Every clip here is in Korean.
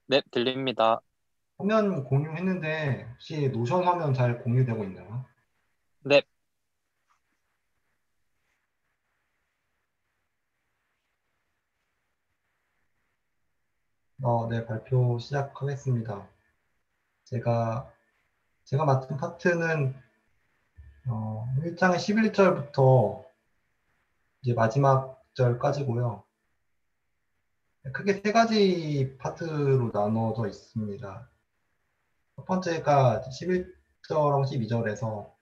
네, 들립니다. 화면 공유했는데 혹시 노션 화면 잘 공유되고 있나요? 네, 네, 발표 시작하겠습니다. 제가, 제가 맡은 파트는 1장의 11절부터 이제 마지막 절까지고요. 크게 세 가지 파트로 나눠져 있습니다. 첫 번째가 11절하고 12절에서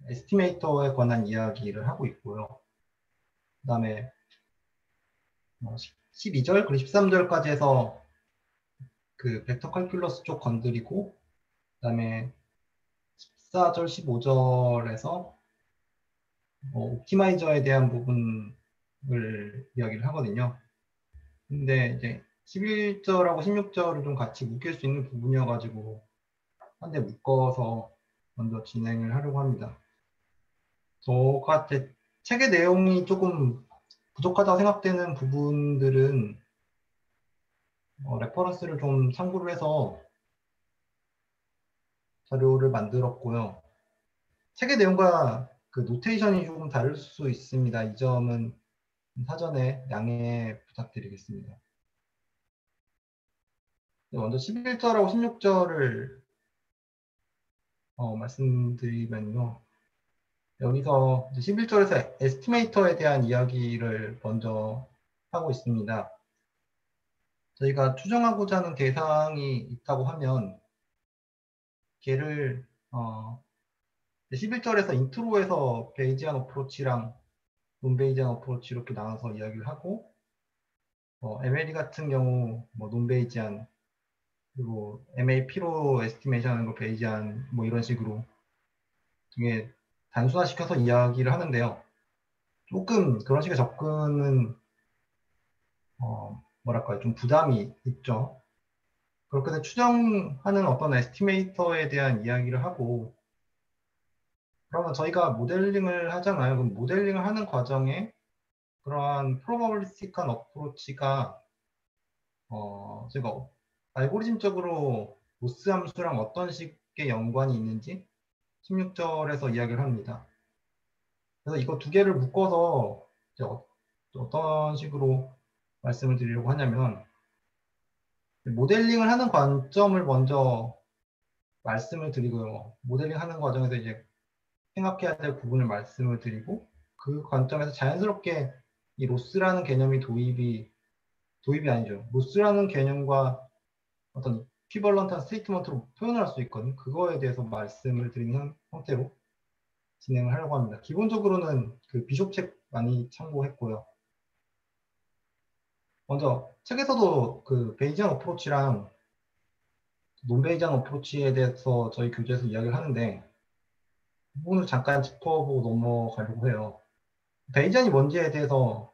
에스티메이터에 관한 이야기를 하고 있고요. 그 다음에 12절 그리고 13절까지 해서 그 벡터 칼큘러스 쪽 건드리고 그다음에 14절, 15절에서 옵티마이저에 대한 부분을 이야기를 하거든요. 근데 이제 11절하고 16절을 좀 같이 묶일 수 있는 부분이어가지고 한 대 묶어서 먼저 진행을 하려고 합니다. 저가 제 책의 내용이 조금 부족하다고 생각되는 부분들은 레퍼런스를 좀 참고를 해서 자료를 만들었고요. 책의 내용과 그 노테이션이 조금 다를 수 있습니다. 이 점은 사전에 양해 부탁드리겠습니다. 먼저 11절하고 16절을 말씀드리면요. 여기서 11절에서 에스티메이터에 대한 이야기를 먼저 하고 있습니다. 저희가 추정하고자 하는 대상이 있다고 하면 걔를 11절에서 인트로에서 베이지안 어프로치랑 논베이지안 어프로치 이렇게 나눠서 이야기를 하고 MLE 같은 경우 뭐 논베이지안 그리고 MAP로 에스티메이션 하는 거 베이지안 뭐 이런 식으로 되게 단순화시켜서 이야기를 하는데요. 조금 그런 식의 접근은 뭐랄까요 좀 부담이 있죠. 그렇게 해서 추정하는 어떤 에스티메이터에 대한 이야기를 하고 그러면 저희가 모델링을 하잖아요. 그럼 모델링을 하는 과정에 그러한 프로바빌리스틱한 어프로치가 제가 알고리즘적으로 로스 함수랑 어떤 식의 연관이 있는지 16절에서 이야기를 합니다. 그래서 이거 두 개를 묶어서 이제 어떤 식으로 말씀을 드리려고 하냐면 모델링을 하는 관점을 먼저 말씀을 드리고요. 모델링 하는 과정에서 이제 생각해야 될 부분을 말씀을 드리고 그 관점에서 자연스럽게 이 로스라는 개념이 도입이 아니죠. 로스라는 개념과 어떤 이퀴벌런트한 스테이트먼트로 표현할 수 있거든요. 그거에 대해서 말씀을 드리는 형태로 진행을 하려고 합니다. 기본적으로는 그 비숍 책 많이 참고했고요. 먼저 책에서도 그 베이지안 어프로치랑 논베이지안 어프로치에 대해서 저희 교재에서 이야기를 하는데 그 부분을 잠깐 짚어보고 넘어가려고 해요. 베이지안이 뭔지에 대해서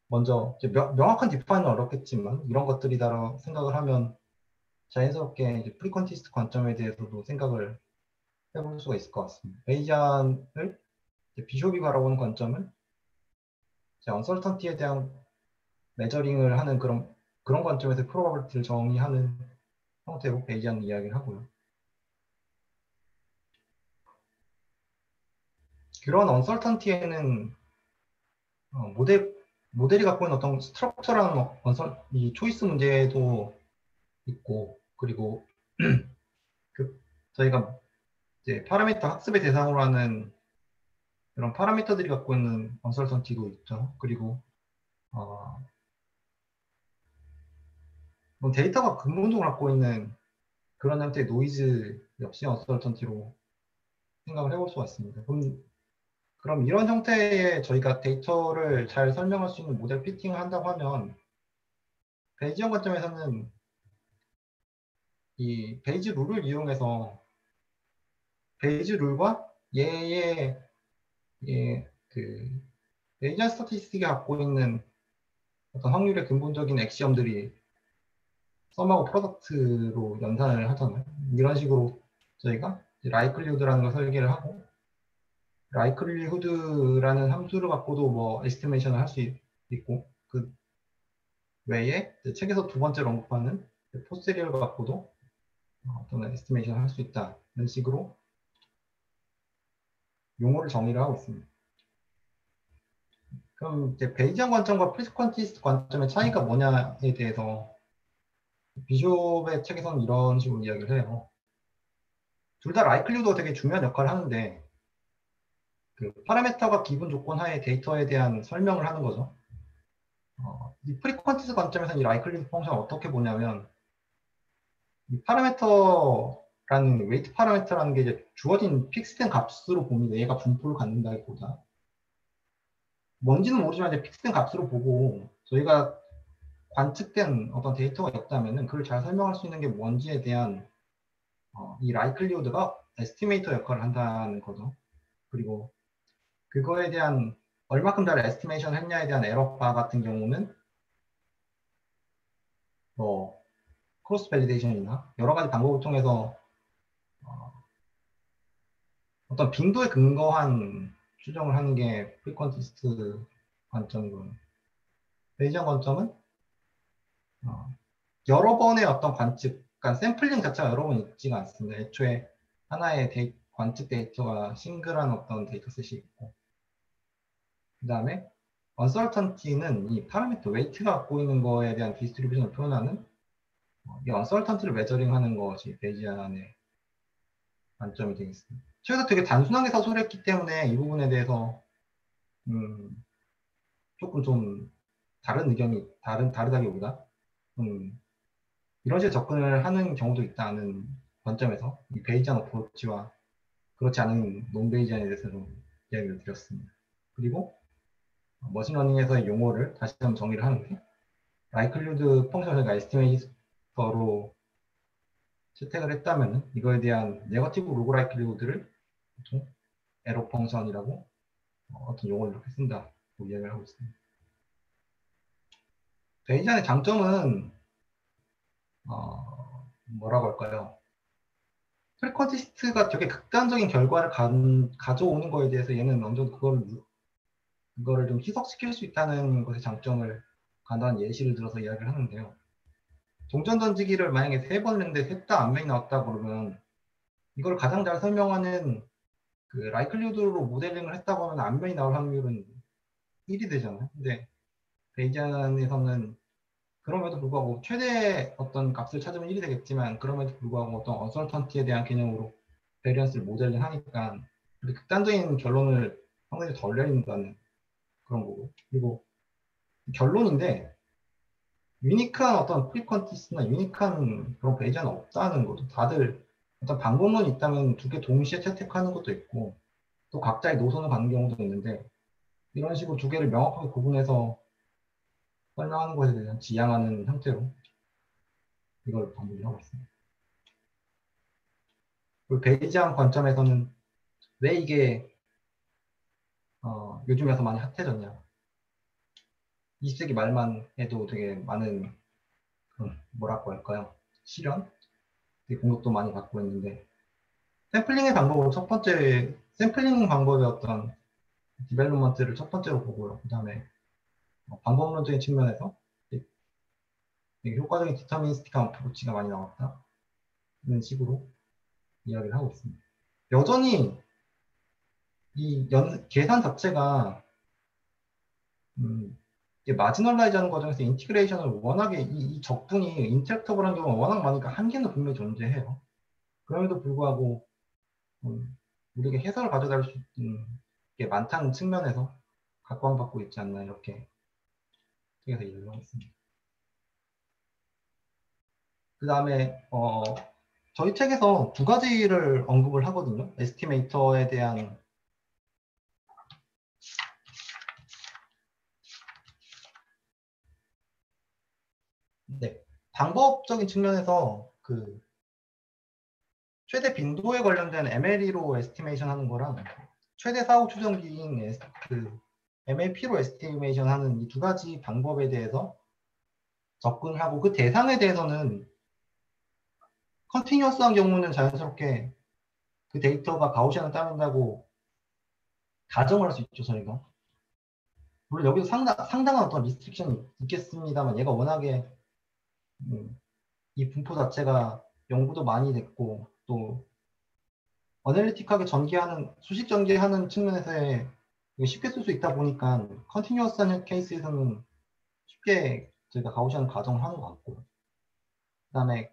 먼저 이제 명확한 디파인은 어렵겠지만 이런 것들이다라고 생각을 하면 자연스럽게 이제 프리컨티스트 관점에 대해서도 생각을 해볼 수가 있을 것 같습니다. 베이지안을 비숍이 바라보는 관점은 언설턴티에 대한 메저링을 하는 그런 관점에서 프로바빌리티를 정의하는 형태로 베이지안 이야기를 하고요. 그런 언설턴티에는 모델이 갖고 있는 어떤 스트럭처라는 이 초이스 문제도 있고 그리고 그 저희가 이제 파라미터 학습의 대상으로 하는 그런 파라미터들이 갖고 있는 언설턴티도 있죠. 그리고 어, 뭐 데이터가 근본적으로 갖고 있는 그런 형태의 노이즈 역시 언설턴티로 생각을 해볼 수가 있습니다. 그럼 이런 형태의 저희가 데이터를 잘 설명할 수 있는 모델 피팅을 한다고 하면 베이지언 관점에서는 이 베이지 룰을 이용해서 베이지 룰과 얘의 그 베이지언 스타티스틱이 갖고 있는 어떤 확률의 근본적인 엑시엄들이 썸하고 프로덕트로 연산을 하잖아요. 이런 식으로 저희가 라이클리후드라는 걸 설계를 하고 라이클리후드라는 함수를 갖고도 뭐 에스티메이션을 할 수 있고 외에 책에서 두 번째로 언급하는 포스테리어를 갖고도 어떤 에스티메이션을 할 수 있다는 식으로 용어를 정의를 하고 있습니다. 그럼 이제 베이지안 관점과 프리스퀀티스트 관점의 차이가 뭐냐에 대해서 비숍의 책에서는 이런 식으로 이야기를 해요. 둘 다 라이클리후드가 되게 중요한 역할을 하는데 그 파라메터가 기본 조건 하에 데이터에 대한 설명을 하는 거죠. 이 프리퀀티스트 관점에서는 이 라이클리후드 펑션을 어떻게 보냐면 이 파라메터라는 웨이트 파라메터라는 게 이제 주어진 픽스된 값으로 봅니다. 얘가 분포를 갖는다기보다 뭔지는 모르지만 이제 픽스된 값으로 보고 저희가 관측된 어떤 데이터가 있다면은 그걸 잘 설명할 수 있는 게 뭔지에 대한 이 라이클리후드가 에스티메이터 역할을 한다는 거죠. 그리고 그거에 대한 얼마큼 잘 에스티메이션 했냐에 대한 에러바 같은 경우는 뭐 크로스 밸리데이션이나 여러 가지 방법을 통해서 어떤 빈도에 근거한 추정을 하는 게 프리퀀티스트 관점이고요. 베이지안 관점은 여러 번의 어떤 관측, 그러니까 샘플링 자체가 여러 번 있지가 않습니다. 애초에 하나의 관측 데이터가 싱글한 어떤 데이터셋이 있고 그 다음에 언설턴티는 이 파라미터 웨이트가 갖고 있는 거에 대한 디스트리뷰션을 표현하는 이 언설턴티를 메저링하는 것이 베이지안의 관점이 되겠습니다. 저희가 되게 단순하게 서술을 했기 때문에 이 부분에 대해서 조금 좀 다른 의견이 다르다기보다 이런 식의 접근을 하는 경우도 있다는 관점에서 이 베이지안 어프로치와 그렇지 않은 논베이지안에 대해서 좀 이야기를 드렸습니다. 그리고 머신러닝에서의 용어를 다시 한번 정리를 하는데 라이클리후드 펑션을 저희가 에스티메이터로 채택을 했다면 이거에 대한 네거티브 로그 라이클리후드를 보통 에러 펑션이라고 어떤 용어를 이렇게 쓴다고 이야기를 하고 있습니다. 베이지안의 장점은 뭐라고 할까요? 프리퀀티스트가 되게 극단적인 결과를 가져오는 거에 대해서 얘는 어느 정도 그거를 좀 희석시킬 수 있다는 것의 장점을 간단한 예시를 들어서 이야기를 하는데요. 동전 던지기를 만약에 3번 했는데 셋 다 안면이 나왔다 그러면 이걸 가장 잘 설명하는 그 라이클리후드로 모델링을 했다고 하면 안면이 나올 확률은 1이 되잖아요. 근데 베이지안에서는 그럼에도 불구하고 최대 어떤 값을 찾으면 1이 되겠지만 그럼에도 불구하고 어떤 언설턴티에 대한 개념으로 베리언스를 모델링 하니까 극단적인 결론을 상당히 덜 내린다는 그런 거고. 그리고 결론인데 유니크한 어떤 프리퀀티스나 유니크한 그런 베이지안은 없다는 거죠. 다들 어떤 방법론이 있다면 두 개 동시에 채택하는 것도 있고 또 각자의 노선을 가는 경우도 있는데 이런 식으로 두 개를 명확하게 구분해서 설명하는 것에 대한 지향하는 형태로 이걸 방문을 하고 있습니다. 그리고 베이지안 관점에서는 왜 이게 요즘에서 많이 핫해졌냐. 20세기 말만 해도 되게 많은 뭐라고 할까요? 실현? 되게 공격도 많이 받고 있는데 샘플링의 방법으로 첫 번째 샘플링 방법의 어떤 디벨롭먼트를 첫 번째로 보고요. 그 다음에 방법론적인 측면에서 되게 효과적인 디터미니스틱한 어프로치가 많이 나왔다. 이런 식으로 이야기를 하고 있습니다. 여전히 이 계산 자체가 마지널라이즈 하는 과정에서 인티그레이션을 워낙에 이 적분이 인터랙터블한 경우가 워낙 많으니까 한계는 분명히 존재해요. 그럼에도 불구하고 우리에게 해석을 가져다 줄 수 있는 게 많다는 측면에서 각광받고 있지 않나 이렇게 책에서 이야기를 하고 있습니다. 그 다음에 저희 책에서 두 가지를 언급을 하거든요. 에스티메이터에 대한 네, 방법적인 측면에서 그 최대 빈도에 관련된 MLE로 에스티메이션 하는 거랑 최대 사후 추정기인 그 MLP로 에스티메이션 하는 이 두 가지 방법에 대해서 접근을 하고 그 대상에 대해서는 컨티뉴어스한 경우는 자연스럽게 그 데이터가 가우시안을 따른다고 가정을 할 수 있죠, 저희가. 물론 여기도 상당한 어떤 리스트릭션이 있겠습니다만 얘가 워낙에 이 분포 자체가 연구도 많이 됐고 또 어널리틱하게 전개하는 수식 전개하는 측면에서의 쉽게 쓸 수 있다 보니까 컨티뉴어스한 케이스에서는 쉽게 저희가 가우시안 가정을 하는 것 같고 그다음에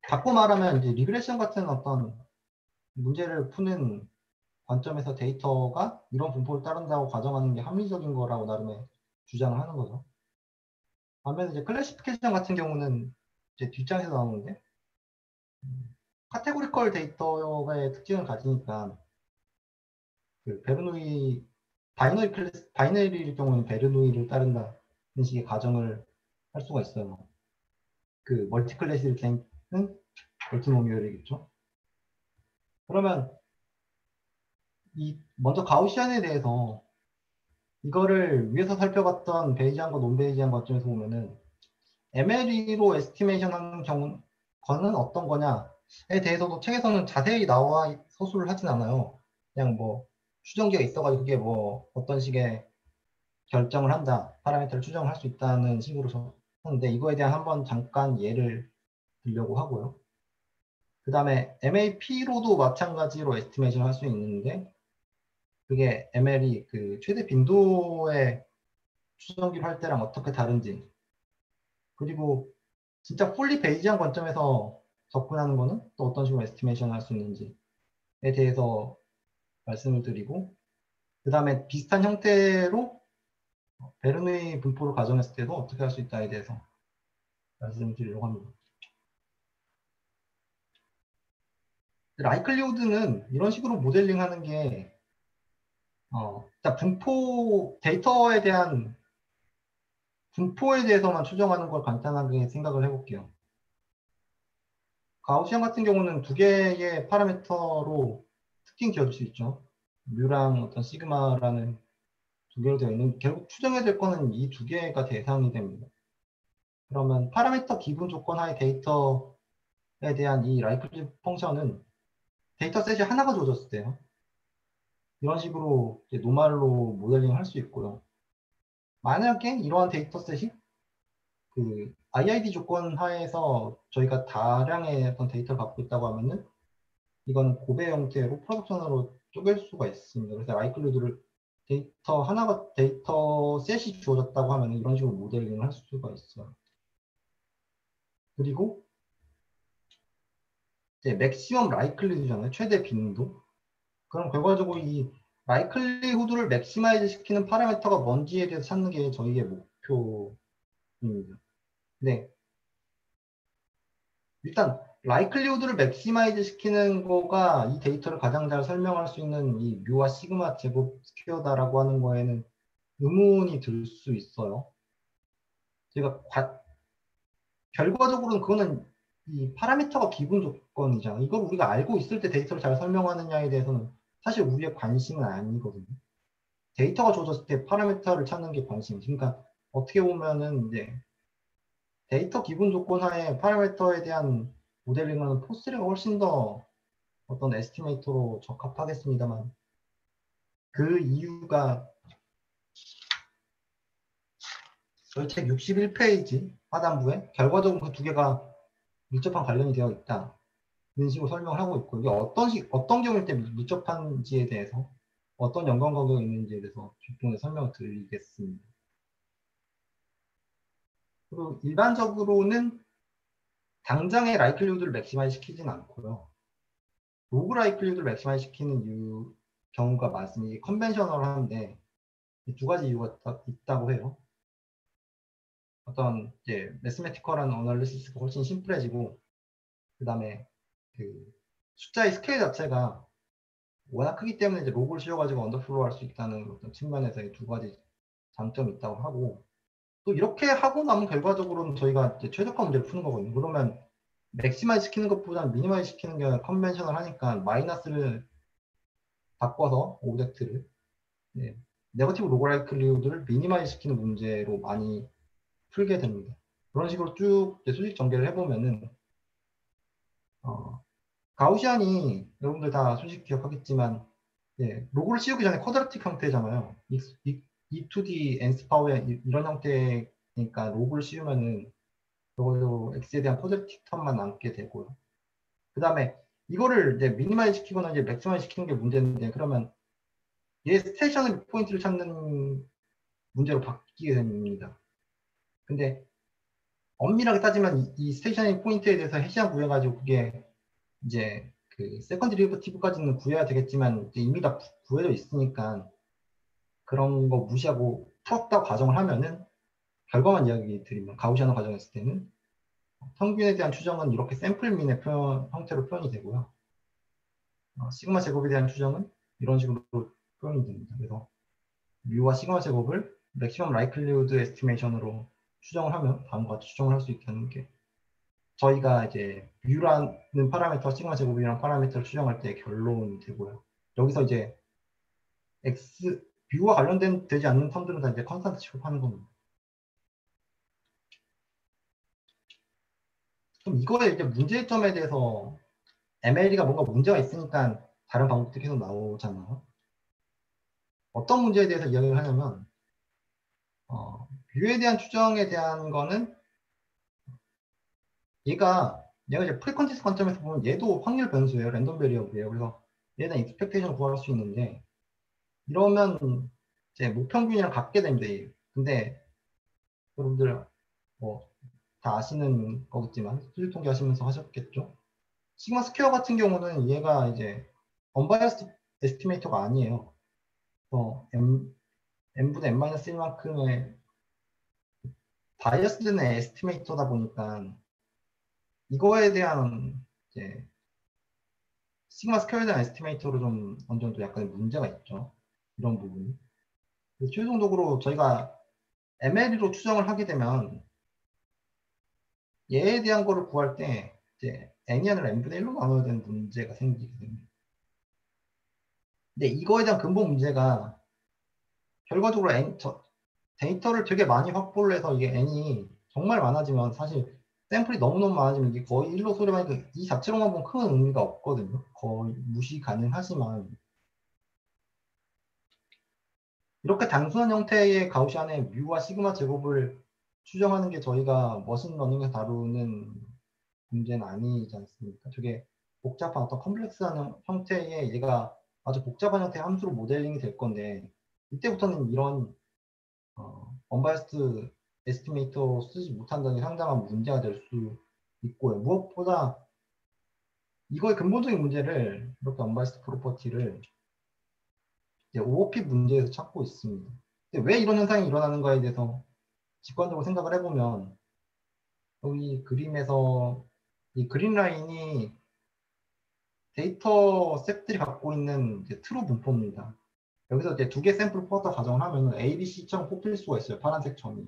바꿔 말하면 이제 리그레션 같은 어떤 문제를 푸는 관점에서 데이터가 이런 분포를 따른다고 가정하는 게 합리적인 거라고 나름의 주장을 하는 거죠. 반면에 이제 클래시피케이션 같은 경우는 이제 뒷장에서 나오는데 카테고리컬 데이터의 특징을 가지니까 그 베르노이 바이너리일 경우는 베르노이를 따른다는 식의 가정을 할 수가 있어요. 그 멀티클래스일 때는 멀티노미얼이겠죠. 그러면 이 먼저 가우시안에 대해서 이거를 위에서 살펴봤던 베이지안과 논베이지안 관점에서 보면은 MLE로 에스티메이션 하는 거는 어떤 거냐에 대해서도 책에서는 자세히 나와 서술을 하진 않아요. 그냥 뭐 추정기가 있어가지고 그게 뭐 어떤 식의 결정을 한다, 파라미터를 추정을 할 수 있다는 식으로 하는데 이거에 대한 한번 잠깐 예를 들려고 하고요. 그 다음에 MAP로도 마찬가지로 에스티메이션 할 수 있는데 그게 ML이 그 최대 빈도의 추정기를 할 때랑 어떻게 다른지 그리고 진짜 풀리 베이지한 관점에서 접근하는 거는 또 어떤 식으로 에스티메이션 할 수 있는지에 대해서 말씀을 드리고 그 다음에 비슷한 형태로 베르누이 분포를 가정했을 때도 어떻게 할 수 있다에 대해서 말씀을 드리려고 합니다. 라이클리우드는 이런 식으로 모델링하는 게 분포 데이터에 대한 분포에 대해서만 추정하는 걸 간단하게 생각을 해볼게요. 가우시안 같은 경우는 두 개의 파라미터로 특징 지어줄 수 있죠. 뮤랑 어떤 시그마라는 두 개로 되어 있는 결국 추정해야 될 거는 이 두 개가 대상이 됩니다. 그러면 파라미터 기본 조건 하에 데이터에 대한 이 라이클리 펑션은 데이터 셋이 하나가 주어졌을 때요. 이런 식으로 노말로 모델링을 할 수 있고요. 만약에 이러한 데이터셋이 그 IID 조건 하에서 저희가 다량의 어떤 데이터를 갖고 있다고 하면은 이건 고배 형태로 프로덕션으로 쪼갤 수가 있습니다. 그래서 라이클리드를 데이터 셋이 주어졌다고 하면 이런 식으로 모델링을 할 수가 있어요. 그리고 이제 맥시멈 라이클리드잖아요. 최대 빈도. 그럼 결과적으로 이 라이클리후드를 맥시마이즈 시키는 파라미터가 뭔지에 대해서 찾는 게 저희의 목표입니다. 네. 일단 라이클리후드를 맥시마이즈 시키는 거가 이 데이터를 가장 잘 설명할 수 있는 이 뮤와 시그마 제곱 스퀘어다라고 하는 거에는 의문이 들 수 있어요. 제가 결과적으로는 그거는 이 파라미터가 기본 조건이잖아. 이걸 우리가 알고 있을 때 데이터를 잘 설명하느냐에 대해서는 사실 우리의 관심은 아니거든요. 데이터가 주어졌을 때 파라미터를 찾는 게 관심이지. 그러니까 어떻게 보면은 이제 데이터 기본 조건 하에 파라미터에 대한 모델링은 포스리가 훨씬 더 어떤 에스티메이터로 적합하겠습니다만 그 이유가 저희 책 61페이지 하단부에 결과적으로 그 두 개가 밀접한 관련이 되어 있다. 이런 식으로 설명을 하고 있고 이게 어떤 경우일 때 밀접한지에 대해서 어떤 연관관계가 있는지에 대해서 뒷부분에 설명을 드리겠습니다. 그리고 일반적으로는 당장의 라이클리후드를 맥시마이즈 시키진 않고요. 로그 라이클리후드를 맥시마이즈 시키는 경우가 많습니다. 이게 컨벤셔널한데 두 가지 이유가 있다고 해요. 어떤 이제 매스메티컬한 어널리시스가 훨씬 심플해지고 그 다음에 그 숫자의 스케일 자체가 워낙 크기 때문에 이제 로그를 씌워가지고 언더플로우 할 수 있다는 어떤 측면에서의 두 가지 장점이 있다고 하고 또 이렇게 하고 나면 결과적으로는 저희가 이제 최적화 문제를 푸는 거거든요. 그러면 맥시마이즈 시키는 것보다는 미니마이즈 시키는 게 컨벤셔널 하니까 마이너스를 바꿔서 오브젝트를 네, 네거티브 로그 라이클리후드를 미니마이즈 시키는 문제로 많이 풀게 됩니다. 그런 식으로 쭉 수직 전개를 해보면은 가우시안이 여러분들 다 솔직히 기억하겠지만 로그를 씌우기 전에 쿼드라틱 형태잖아요. E2D 엔스파우에 이런 형태니까 로그를 씌우면은 적어도 X에 대한 포지티브 텀만 남게 되고요. 그 다음에 이거를 이제 미니마이즈 시키거나 이제 맥시마이즈 시키는 게 문제인데, 그러면 얘 스테이셔너리 포인트를 찾는 문제로 바뀌게 됩니다. 근데 엄밀하게 따지면 이 스테이셔너리 포인트에 대해서 해시한 구해가지고 그게 이제 그 세컨드 데리버티브까지는 구해야 되겠지만 이제 이미 다 구해져 있으니까 그런 거 무시하고 풀었다 과정을 하면은 결과만 이야기 드리면 가우시아노 과정했을 때는 평균에 대한 추정은 이렇게 샘플민의 형태로 표현이 되고요. 시그마 제곱에 대한 추정은 이런 식으로 표현이 됩니다. 그래서 뮤와 시그마 제곱을 맥시멈 라이클리우드 에스티메이션으로 추정을 하면 다음과 같이 추정을 할 수 있다는 게 저희가 이제 뮤라는 파라미터와 시그마 제곱이라는 파라미터를 추정할 때 결론이 되고요. 여기서 이제 X, 뮤와 관련된 되지 않는 텀들은 다 이제 컨스탄트 취급하는 겁니다. 그럼 이거의 이제 문제점에 대해서 ML이가 뭔가 문제가 있으니까 다른 방법들이 계속 나오잖아요. 어떤 문제에 대해서 이야기를 하냐면 뮤에 대한 추정에 대한 거는 얘가 이제 프리컨티스 관점에서 보면 얘도 확률 변수예요. 랜덤 베리어블이에요. 그래서 얘에 대한 익스펙테이션을 구할 수 있는데 이러면 이제 목평균이랑 같게 됩니다. 근데 여러분들 뭐 다 아시는 거겠지만 수직 통계 하시면서 하셨겠죠. 시그마 스퀘어 같은 경우는 얘가 이제 언바이어스드 에스티메이터가 아니에요. n분의 n-1만큼의 바이어스드는 에스티메이터다 보니까 이거에 대한 이제 시그마 스퀘어에 대한 에스티메이터로 좀 어느 정도 약간 문제가 있죠. 이런 부분이. 그래서 최종적으로 저희가 MLE로 추정을 하게 되면 얘에 대한 거를 구할 때 이제 n이 아니라 n분의 1로 나눠야 되는 문제가 생기게 됩니다. 근데 이거에 대한 근본 문제가 결과적으로 데이터를 되게 많이 확보를 해서 이게 n이 정말 많아지면 사실 샘플이 너무너무 많아지면 이게 거의 1로 소리하니까 이 자체로만 보면 큰 의미가 없거든요. 거의 무시 가능하지만 이렇게 단순한 형태의 가우시안의 뮤와 시그마 제곱을 추정하는 게 저희가 머신러닝에서 다루는 문제는 아니지 않습니까? 되게 복잡한 어떤 컴플렉스한 형태의 얘가 아주 복잡한 형태의 함수로 모델링이 될 건데 이때부터는 이런 언바이스드 에스티메이터 쓰지 못한다는 게 상당한 문제가 될 수 있고요. 무엇보다 이거의 근본적인 문제를 이렇게 언바이스드 프로퍼티를 이제 OOP 문제에서 찾고 있습니다. 근데 왜 이런 현상이 일어나는가에 대해서 직관적으로 생각을 해보면 여기 그림에서 이 그린 라인이 데이터 셋들이 갖고 있는 이제 트루 분포입니다. 여기서 이제 두 개 샘플을 뽑았다 가정을 하면 A, B, C처럼 뽑힐 수가 있어요. 파란색 점이.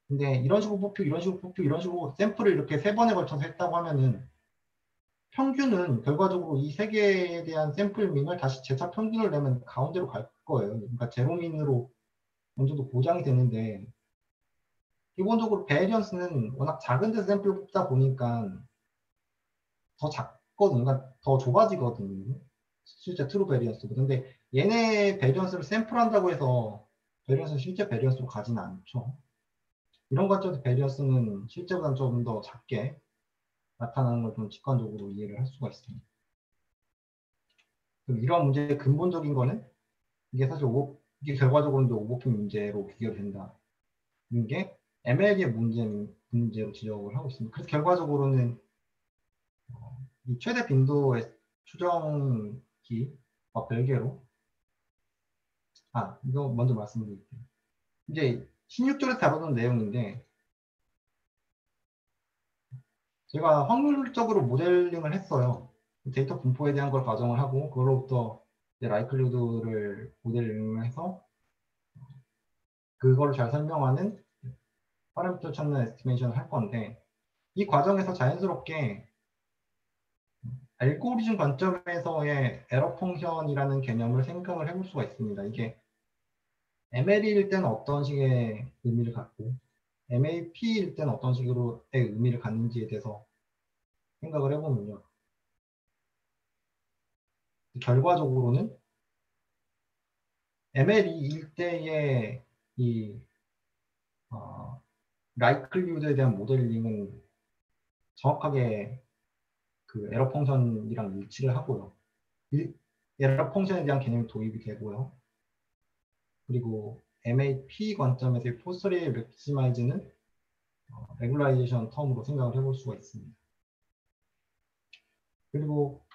근데 이런 식으로 뽑히고 이런 식으로 뽑히고 이런 식으로 샘플을 이렇게 세 번에 걸쳐서 했다고 하면은 평균은 결과적으로 이 세 개에 대한 샘플민을 다시 재차 평균을 내면 가운데로 갈 거예요. 그러니까 제로민으로 어느 정도 보장이 되는데 기본적으로 베리언스는 워낙 작은 데서 샘플 뽑다 보니까 더 작거든요. 그러니까 더 좁아지거든요. 실제 트루 베리언스도. 근데 얘네 베리언스를 샘플한다고 해서 베리언스는 실제 베리언스로 가지는 않죠. 이런 관점에서 베리언스는 실제보다는 좀 더 작게 나타나는 걸 좀 직관적으로 이해를 할 수가 있습니다. 그럼 이러한 문제의 근본적인 거는 이게 사실 이게 결과적으로 이제 오버핏 문제로 귀결된다. 이게 ML의 문제로 지적을 하고 있습니다. 그래서 결과적으로는 이 최대 빈도의 추정기와 별개로 이거 먼저 말씀드릴게요. 이제 16절에서 다루는 내용인데 제가 확률적으로 모델링을 했어요. 데이터 분포에 대한 걸 가정을 하고 그걸로부터 라이클리후드를 모델링을 해서 그걸 잘 설명하는 파라미터 찾는 에스티메이션을 할 건데 이 과정에서 자연스럽게 알고리즘 관점에서의 에러 펑션이라는 개념을 생각을 해볼 수가 있습니다. 이게 ML일 때는 어떤 식의 의미를 갖고 MAP일 때는 어떤 식으로의 의미를 갖는지에 대해서 생각을 해보면요. 결과적으로는 ML2일 때의 이 라이클리후드에 대한 모델링은 정확하게 그 에러 펑션이랑 일치를 하고요. 에러 펑션에 대한 개념이 도입이 되고요. 그리고 MAP 관점에서의 포스터리얼 맥시마이즈는 레귤라이제이션 텀으로 생각을 해볼 수가 있습니다. 그리고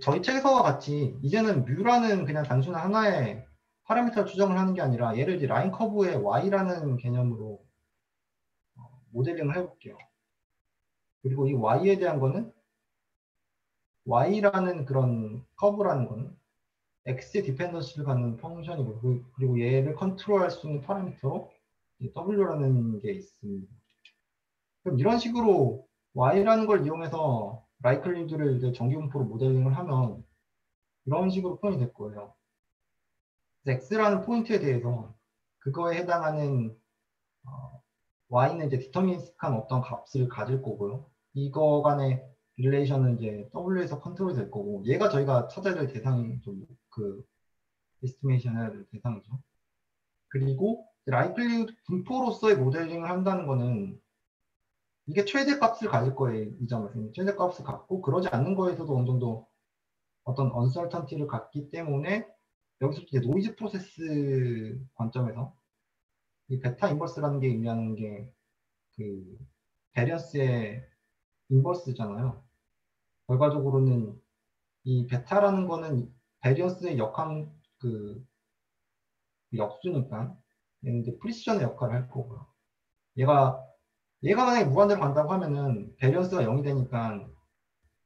저희 책에서와 같이 이제는 뮤라는 그냥 단순한 하나의 파라미터 추정을 하는 게 아니라 얘를 이제 라인 커브의 y라는 개념으로 모델링을 해볼게요. 그리고 이 y에 대한 거는 y라는 그런 커브라는 거는 x의 디펜던시를 갖는 펑션이고 그리고 얘를 컨트롤할 수 있는 파라미터로 w라는 게 있습니다. 그럼 이런 식으로 y라는 걸 이용해서 라이클리드를 이제 정기분포로 모델링을 하면 이런 식으로 표현이 될 거예요. x라는 포인트에 대해서 그거에 해당하는 y는 이제 디터미니스틱한 어떤 값을 가질 거고요. 이거 간의 릴레이션은 이제 w에서 컨트롤이 될 거고 얘가 저희가 찾아야 될 대상이 좀 그 에스티메이션 해야 될 대상이죠. 그리고 라이클리드 분포로서의 모델링을 한다는 거는 이게 최대 값을 가질 거예요. 이 점에서 최대 값을 갖고 그러지 않는 거에서도 어느 정도 어떤 언설턴티를 갖기 때문에 여기서 이제 노이즈 프로세스 관점에서 이 베타 인버스라는 게 의미하는 게 그 베리언스의 인버스잖아요. 결과적으로는 이 베타라는 거는 베리언스의 역함 그 역수니까 얘는 이제 프리시전의 역할을 할 거고요. 얘가 만약에 무한대로 간다고 하면은 베리언스가 0이 되니까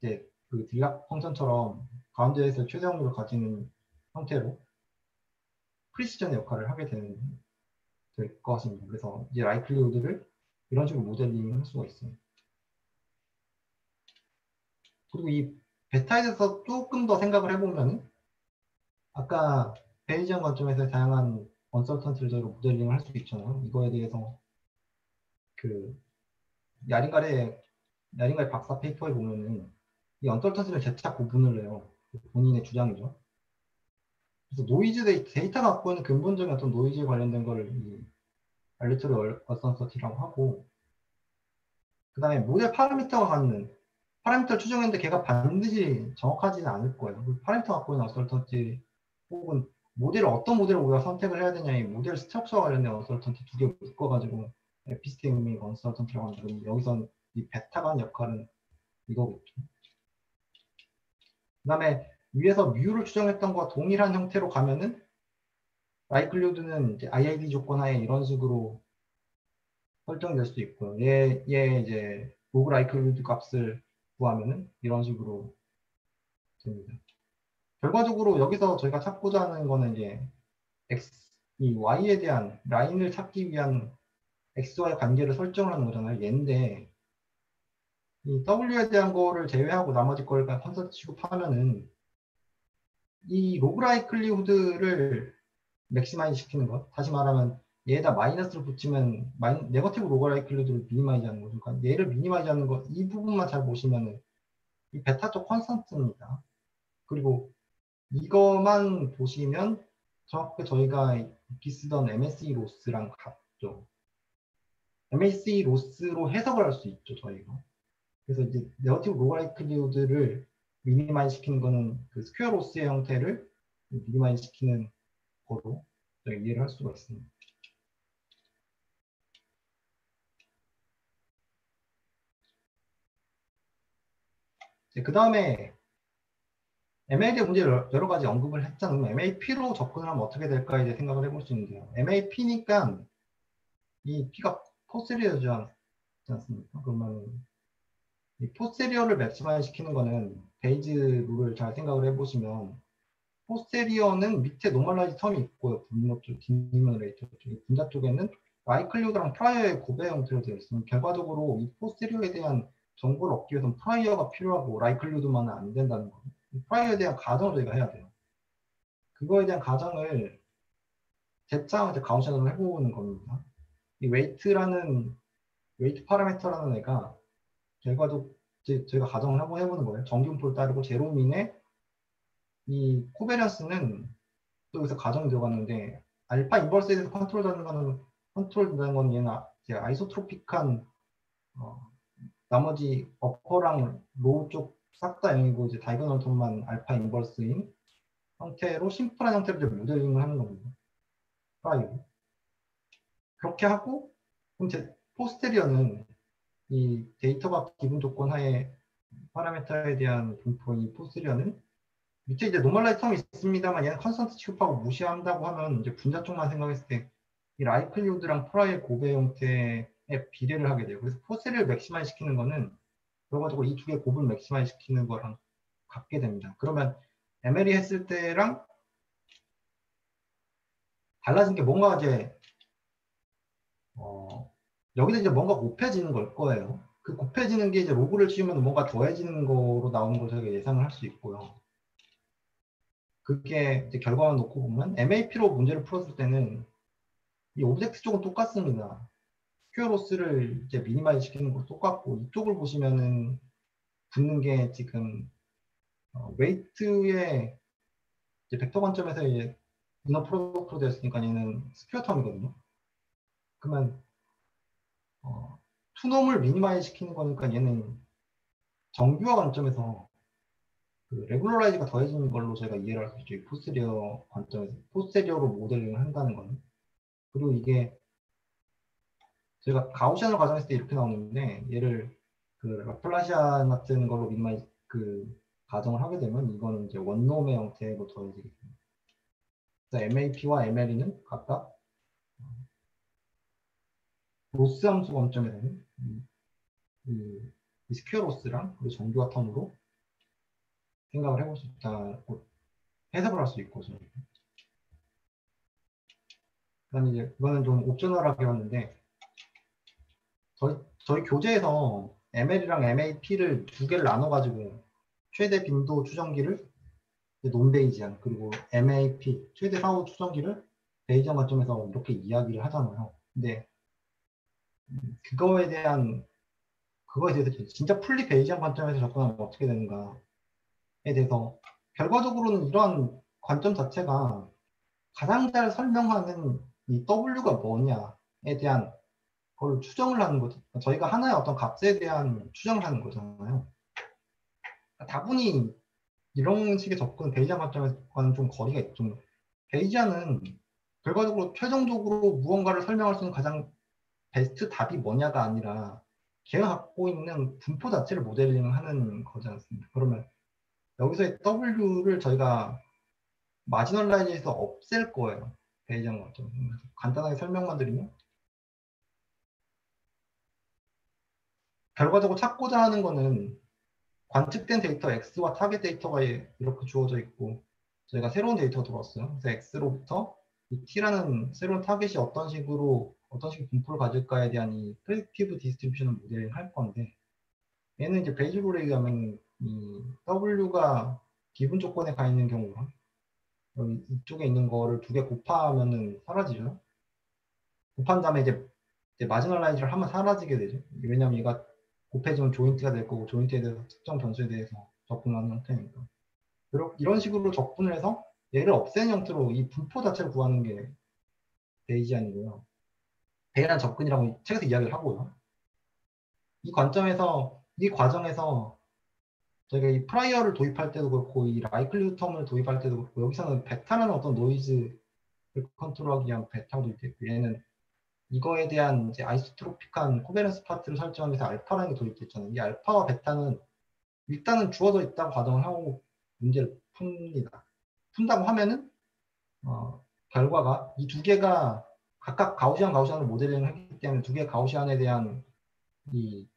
이제 그 딜락 펑션처럼 가운데에서 최대 확률을 가지는 형태로 프리시전의 역할을 하게 될 것입니다. 그래서 이제 라이클리후드를 이런 식으로 모델링할 수가 있어요. 그리고 이 베타에 대해서 조금 더 생각을 해보면 아까 베이지안 관점에서 다양한 언설턴트를 저희가 모델링을 할 수 있잖아요. 이거에 대해서 그 야링가의 박사 페이퍼에 보면은 이 언설턴트를 재차 구분을 해요. 본인의 주장이죠. 그래서 노이즈 데이터 갖고 있는 근본적인 어떤 노이즈에 관련된 걸 알리토리 언설턴티라고 하고 그 다음에 모델 파라미터가 갖는 파라미터를 추정했는데 걔가 반드시 정확하지는 않을 거예요. 파라미터 갖고 있는 언설턴티 혹은 어떤 모델을 우리가 선택을 해야 되냐 이 모델 스트럭처와 관련된 언설턴티 두 개 묶어가지고 에피스테미क 언설턴티라고 하는데 여기서 이 베타가 하는 역할은 이거겠죠. 그 다음에 위에서 뮤를 추정했던 것과 동일한 형태로 가면은 라이클리후드는 이제 IID 조건 하에 이런 식으로 설정될 수도 있고요. 얘 이제 로그 라이클리후드 값을 구하면은 이런 식으로 됩니다. 결과적으로 여기서 저희가 찾고자 하는 거는 이제 이 y에 대한 라인을 찾기 위한 x와의 관계를 설정을 하는 거잖아요. 얘인데 이 w에 대한 거를 제외하고 나머지 걸 컨스턴트 취급하면은 이 로그 라이클리후드를 맥시마이즈 시키는 것. 다시 말하면 얘에다 마이너스를 붙이면 네거티브 로그 라이클리후드를 미니마이즈 하는 거죠. 그러니까 얘를 미니마이즈 하는 것. 이 부분만 잘 보시면은 이 베타 쪽 컨스턴트입니다. 그리고 이거만 보시면 정확하게 저희가 익히 쓰던 MSE 로스랑 같죠. MSE 로스로 해석을 할 수 있죠, 저희가. 그래서 이제 네거티브 로가리클리우드를 미니마이즈 시키는 거는 그 스퀘어 로스의 형태를 미니마이즈 시키는 거로 저희가 이해를 할 수가 있습니다. 그 다음에 ML의 문제를 여러 가지 언급을 했잖아요. MAP로 접근을 하면 어떻게 될까에 대해 생각을 해볼 수 있는데요. MAP니까 이 P가 포스리어지 않습니까? 그러면 이 포스테리어를 맥시마이즈 시키는 거는 베이즈 룰을 잘 생각을 해보시면 포스테리어는 밑에 노멀라이즈 텀이 있고요. 분모 쪽, 디니미너레이터 쪽, 분자 쪽에는 라이클리우드랑 프라이어의 고배 형태로 되어 있습니다. 결과적으로 이 포스테리어에 대한 정보를 얻기 위해서는 프라이어가 필요하고 라이클리우드만은 안 된다는 거예요. 프라이어에 대한 가정을 저희가 해야 돼요. 그거에 대한 가정을 재차 가우션으로 해보는 겁니다. 이 웨이트 파라미터라는 애가 결과적 저희가 가정을 한번 해보는 거예요. 정균포를 따르고 제로민의 이 코베런스는 또 여기서 가정이 들어갔는데 알파 인버스에 대해서 컨트롤 된다는 건 얘는 이제 아이소트로픽한 나머지 어퍼랑 로우 쪽 싹 다 0이고 이제 다이거널 톤만 알파 인버스인 형태로 심플한 형태로 이제 모델링을 하는 겁니다. 프라이어. 그렇게 하고 그럼 제 포스테리어는 이 데이터가 기본 조건 하에 파라미터에 대한 분포인 포스테리어는 밑에 이제 노멀라이즈 텀이 있습니다만 얘는 컨스턴트 취급하고 무시한다고 하면 이제 분자 쪽만 생각했을 때 이 라이클리우드랑 프라이의 고배 형태의 비례를 하게 돼요. 그래서 포스테리어를 맥시마이즈 시키는 거는 그래가지고 이 두 개 곱을 맥시마이즈 시키는 거랑 같게 됩니다. 그러면 MLE 했을 때랑 달라진 게 뭔가 이제 여기서 이제 뭔가 곱해지는 걸 거예요. 그 곱해지는 게 이제 로그를 치우면 뭔가 더해지는 거로 나오는 걸 저희가 예상을 할 수 있고요. 그게 이제 결과만 놓고 보면 MAP로 문제를 풀었을 때는 이 오브젝트 쪽은 똑같습니다. 스퀘어 로스를 이제 미니마이즈 시키는 거 똑같고 이쪽을 보시면은 붙는 게 지금 웨이트의 이제 벡터 관점에서 이제 이너 프로덕트로 되었으니까 얘는 스퀘어 텀이거든요. 그러면 투놈을 미니마이즈 시키는 거니까 얘는 정규화 관점에서 그 레귤러라이즈가 더해지는 걸로 저희가 이해를 할 수 있죠. 포스테리어 관점에서 포스테리어로 모델링을 한다는 거는. 그리고 이게 저희가 가우시안을 가정했을 때 이렇게 나오는데 얘를 그 라플라시안 같은 걸로 미니마이즈 가정을 하게 되면 이거는 이제 원놈의 형태로 더해지게 됩니다. 그래서 MAP와 MLE는 각각 로스 함수 관점에서는 이 스퀘어 로스랑 그리고 정규화 텀으로 생각을 해볼 수 있다고 해석을 할 수 있고 저희. 그다음에 이제 그거는 좀 옵셔널하게 왔는데 저희 교재에서 ML이랑 MAP를 두 개를 나눠가지고 최대 빈도 추정기를 논베이지안 그리고 MAP 최대 사후 추정기를 베이지안 관점에서 이렇게 이야기를 하잖아요. 근데 그거에 대해서 진짜 풀리 베이지안 관점에서 접근하면 어떻게 되는가에 대해서 결과적으로는 이러한 관점 자체가 가장 잘 설명하는 이 W가 뭐냐에 대한 걸 추정을 하는 거죠. 저희가 하나의 어떤 값에 대한 추정을 하는 거잖아요. 다분히 이런 식의 접근, 베이지안 관점에서는 좀 거리가 있죠. 베이지안은 결과적으로 최종적으로 무언가를 설명할 수 있는 가장 베스트 답이 뭐냐가 아니라 걔가 갖고 있는 분포 자체를 모델링 하는 거지 않습니까? 그러면 여기서의 W를 저희가 마지널라이즈에서 없앨 거예요. 베이지안 관점. 간단하게 설명만 드리면 결과적으로 찾고자 하는 거는 관측된 데이터 X와 타겟 데이터가 이렇게 주어져 있고 저희가 새로운 데이터가 들어왔어요. 그래서 X로부터 이 T라는 새로운 타겟이 어떤 식으로 분포를 가질까에 대한 이 프레딕티브 디스트리뷰션을 모델링 할 건데 얘는 이제 베이즐 롤에 가면 이 W가 기본 조건에 가 있는 경우랑 이쪽에 있는 거를 두 개 곱하면은 사라지죠. 곱한 다음에 이제 마지널라이즈를 하면 사라지게 되죠. 왜냐하면 얘가 곱해지면 조인트가 될 거고 조인트에 대해서 특정 변수에 대해서 접근하는 형태니까. 이런 식으로 접근을 해서 얘를 없애는 형태로 이 분포 자체를 구하는 게 베이지안이고요. 베이지안 접근이라고 책에서 이야기를 하고요. 이 과정에서 저희가 이 프라이어를 도입할 때도 그렇고 이 라이클리후 텀을 도입할 때도 그렇고 여기서는 베타라는 어떤 노이즈를 컨트롤하기 위한 베타가 도입됐고 얘는 이거에 대한 이제 아이소트로픽한 코베런스 파트를 설정하기 위해서 알파라는 게 도입됐잖아요. 이 알파와 베타는 일단은 주어져 있다고 가정을 하고 문제를 풉니다. 푼다고 하면은 결과가 이 두 개가 각각 가우시안을 모델링을 했기 때문에 두 개의 가우시안에 대한 이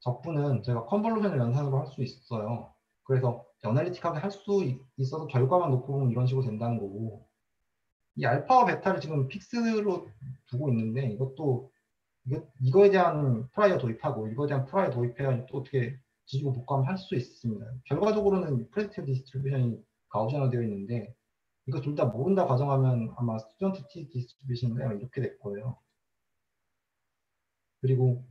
적분은 저희가 컨볼루션을 연산으로 할 수 있어요. 그래서 어널리틱하게 할 수 있어서 결과만 놓고 보면 이런 식으로 된다는 거고 이 알파와 베타를 지금 픽스로 두고 있는데 이거에 대한 프라이어 도입하고 이거에 대한 프라이어 도입해야 또 어떻게 지지고 복구하면 할 수 있습니다. 결과적으로는 프레딕티브 디스트리뷰션이 가우시안으로 되어 있는데 이거 둘 다 모른다 가정하면 아마 스튜던트 티 디스트리뷰션인가 이렇게 될 거예요. 그리고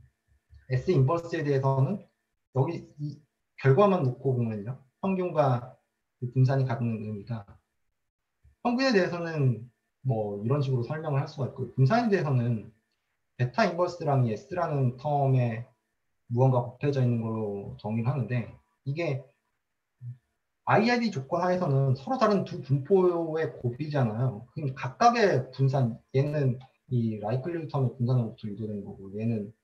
S 인버스에 대해서는 여기 이 결과만 놓고 보면요. 평균과 분산이 갖는 의미가 평균에 대해서는 뭐 이런 식으로 설명을 할 수가 있고, 분산에 대해서는 베타 인버스랑 이 S라는 텀에 무언가 곱해져 있는 걸로 정의를 하는데, 이게 IID 조건 하에서는 서로 다른 두 분포의 곱이잖아요. 그럼 각각의 분산, 얘는 이 라이클리드 텀의 분산으로부터 유도되는 거고, 얘는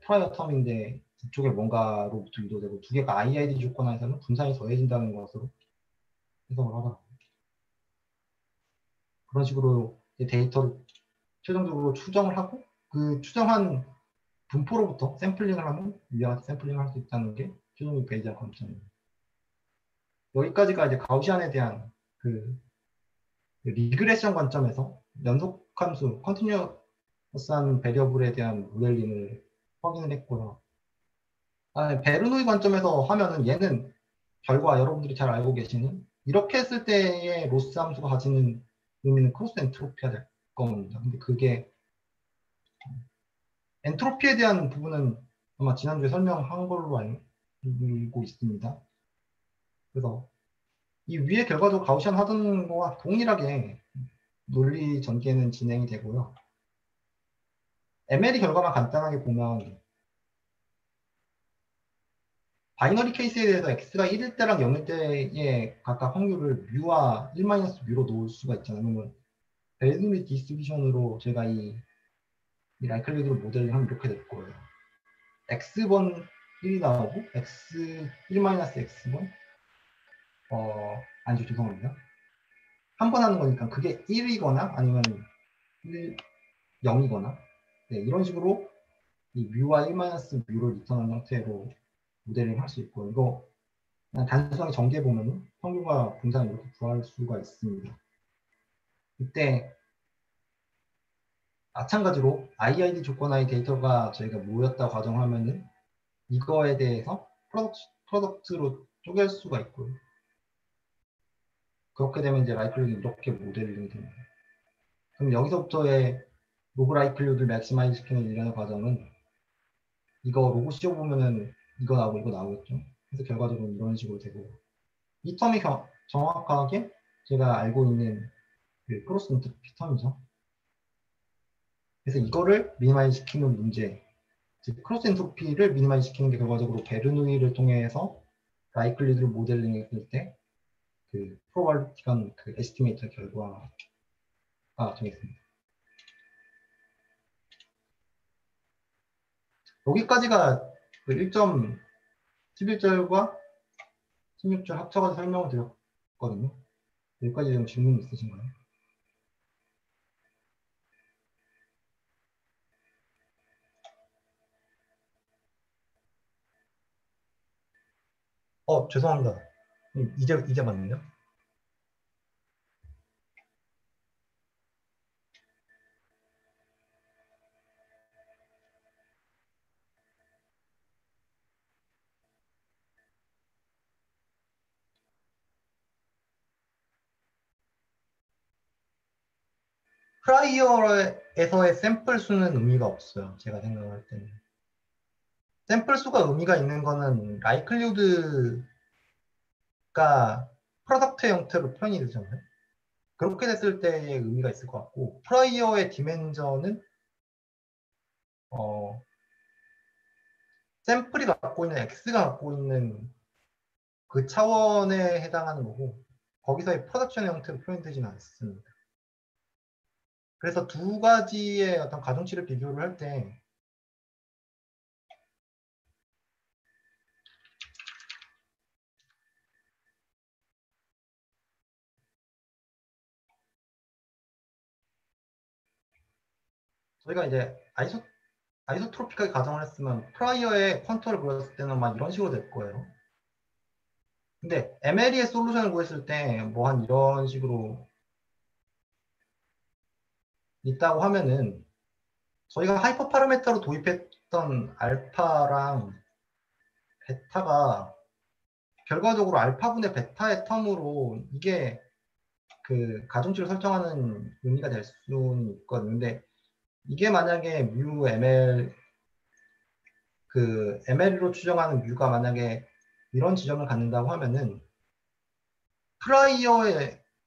프라이어 텀인데 이쪽에 뭔가로부터 유도되고, 두 개가 IID 조건 하에서는 분산이 더해진다는 것으로 해석을 하더라고요. 그런 식으로 데이터를 최종적으로 추정을 하고, 그 추정한 분포로부터 샘플링을 하면 위와 같이 샘플링을 할 수 있다는 게 최종적 베이지아 관점입니다. 여기까지가 이제 가우시안에 대한 그 리그레션 관점에서 연속함수, 컨티뉴어스한 베리어블에 대한 모델링을 확인을 했고요. 베르노이 관점에서 하면은 얘는 결과 여러분들이 잘 알고 계시는 이렇게 했을 때의 로스 함수가 가지는 의미는 크로스 엔트로피가 될 겁니다. 근데 그게 엔트로피에 대한 부분은 아마 지난주에 설명한 걸로 알고 있습니다. 그래서 이 위의 결과도 가우시안 하던 거와 동일하게 논리 전개는 진행이 되고요. MLE 결과만 간단하게 보면 바이너리 케이스에 대해서 x가 1일 때랑 0일 때의 각각 확률을 뮤와 1-뮤로 놓을 수가 있잖아요. 그러면 베르노이 디스트리뷰션으로 제가 이 라이클리드로 모델을 하면 이렇게 될 거예요. x번 1이 나오고 x 1-x번 아니죠, 죄송합니다. 한 번 하는 거니까 그게 1이거나 아니면 1, 0이거나 네, 이런 식으로 이 뮤와 1-뮤를 리턴하는 형태로 모델링 할 수 있고, 이거 그냥 단순하게 전개 보면 평균과 분산을 이렇게 구할 수가 있습니다. 이때 마찬가지로 IID 조건하의 데이터가 저희가 모였다 가정하면은 이거에 대해서 프로덕트로 쪼갤 수가 있고요. 그렇게 되면 이제 라이클리드 이렇게 모델링이 됩니다. 그럼 여기서부터의 로그 라이클리드를 맥시마이즈 시키는 일련의 과정은 이거 로고 씌워보면은 이거 나오고 이거 나오겠죠. 그래서 결과적으로 이런 식으로 되고, 이 텀이 정확하게 제가 알고 있는 그 크로스 인터피 텀이죠. 그래서 이거를 미니마이즈 시키는 문제, 즉 크로스 엔트로피를 미니마이즈 시키는 게 결과적으로 베르누이를 통해서 라이클리드를 모델링 했을 때 그 프로바빌리티간 그 에스티메이터 결과가 정했습니다. 여기까지가 그 1.11절과 16절 합쳐가지고 설명을 드렸거든요. 여기까지 좀 질문 있으신가요? 죄송합니다. 이제 맞네요. 프라이어에서의 샘플 수는 의미가 없어요. 제가 생각할 때는. 샘플 수가 의미가 있는 거는 라이클리우드가 프로덕트 형태로 표현이 되잖아요. 그렇게 됐을 때의 의미가 있을 것 같고, 프라이어의 디멘전은 샘플이 갖고 있는 x가 갖고 있는 그 차원에 해당하는 거고, 거기서의 프로덕션 형태로 표현되지는 않습니다. 그래서 두 가지의 어떤 가중치를 비교를 할 때 저희가 이제 아이소트로픽하게 가정을 했으면 프라이어의 컨터를 그렸을 때는 막 이런 식으로 될 거예요. 근데 MLE의 솔루션을 구했을 때 뭐 한 이런 식으로 있다고 하면은 저희가 하이퍼 파라메터로 도입했던 알파랑 베타가 결과적으로 알파분의 베타의 텀으로 이게 그 가중치를 설정하는 의미가 될 수는 있거든요. 근데 이게 만약에 뮤 ML 그 ML로 추정하는 뮤가 만약에 이런 지점을 갖는다고 하면은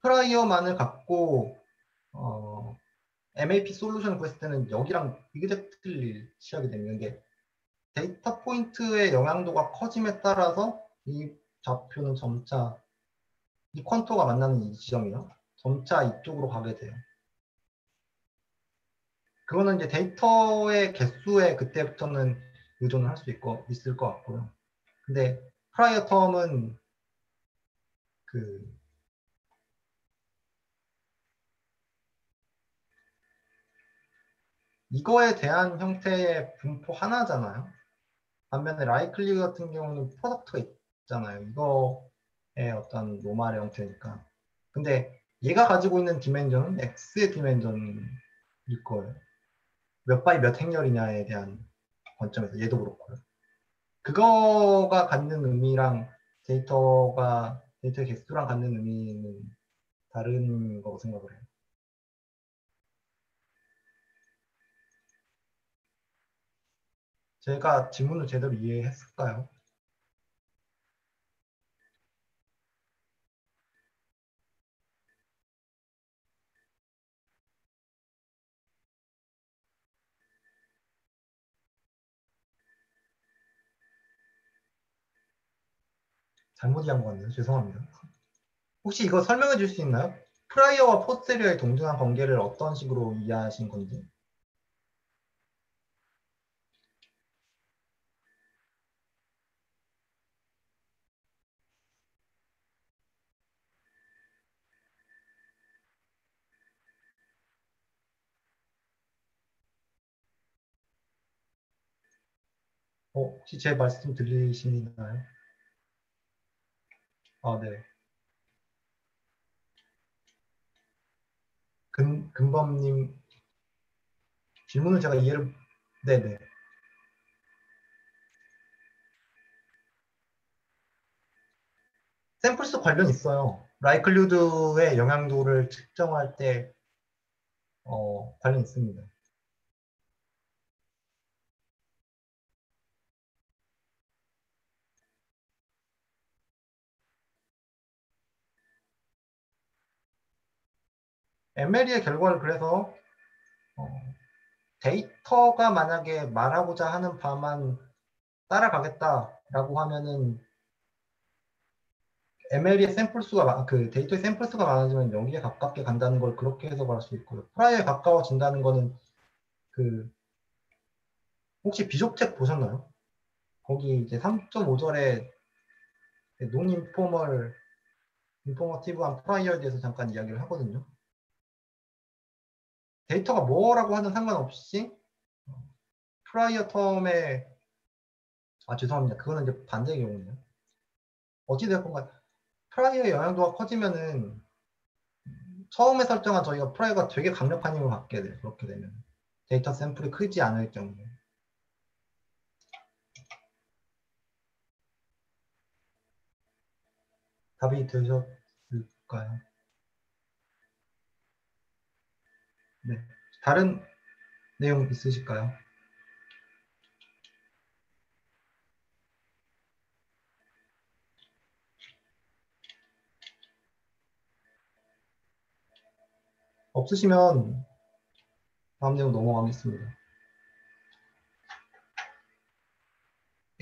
프라이어만을 갖고 MAP 솔루션을 구했을 때는 여기랑 이그젝틀리 취하게 되는 게 데이터 포인트의 영향도가 커짐에 따라서 이 좌표는 점차 이 컨토가 만나는 이 지점이요. 점차 이쪽으로 가게 돼요. 그거는 이제 데이터의 개수에 그때부터는 의존을 할 수 있을 것 같고요. 근데 프라이어 텀은 그 이거에 대한 형태의 분포 하나잖아요. 반면에 라이클리 같은 경우는 프로덕트가 있잖아요. 이거의 어떤 노말의 형태니까. 근데 얘가 가지고 있는 디멘전은 X의 디멘전일 거예요. 몇 바이 몇 행렬이냐에 대한 관점에서 얘도 그렇고요. 그거가 갖는 의미랑 데이터의 개수랑 갖는 의미는 다른 거라고 생각을 해요. 제가 질문을 제대로 이해했을까요? 잘못 이해한 것 같네요. 죄송합니다. 혹시 이거 설명해 줄 수 있나요? 프라이어와 포스테리어의 동등한 관계를 어떤 식으로 이해하신 건지? 혹시 제 말씀 들리시나요? 아, 네. 금범님 질문을 제가 이해를, 네네. 샘플수 관련 있어요. 라이클리후드의 영향도를 측정할 때 관련 있습니다. MLE의 결과를 그래서 데이터가 만약에 말하고자 하는 바만 따라가겠다라고 하면은 MLE의 샘플수가 그 데이터의 샘플수가 많아지면 여기에 가깝게 간다는 걸 그렇게 해석할 수 있고요. 프라이에 가까워진다는 거는 그 혹시 비족책 보셨나요? 거기 이제 3.5절에 논 인포머티브한 프라이어에 대해서 잠깐 이야기를 하거든요. 데이터가 뭐라고 하는 상관없이 프라이어 텀에 죄송합니다. 그거는 이제 반대의 경우네요. 어찌되었건 프라이어의 영향도가 커지면은 처음에 설정한 저희가 프라이어가 되게 강력한 힘을 받게 돼요. 그렇게 되면 데이터 샘플이 크지 않을 경우에. 답이 되셨을까요? 네. 다른 내용 있으실까요? 없으시면 다음 내용 넘어가겠습니다.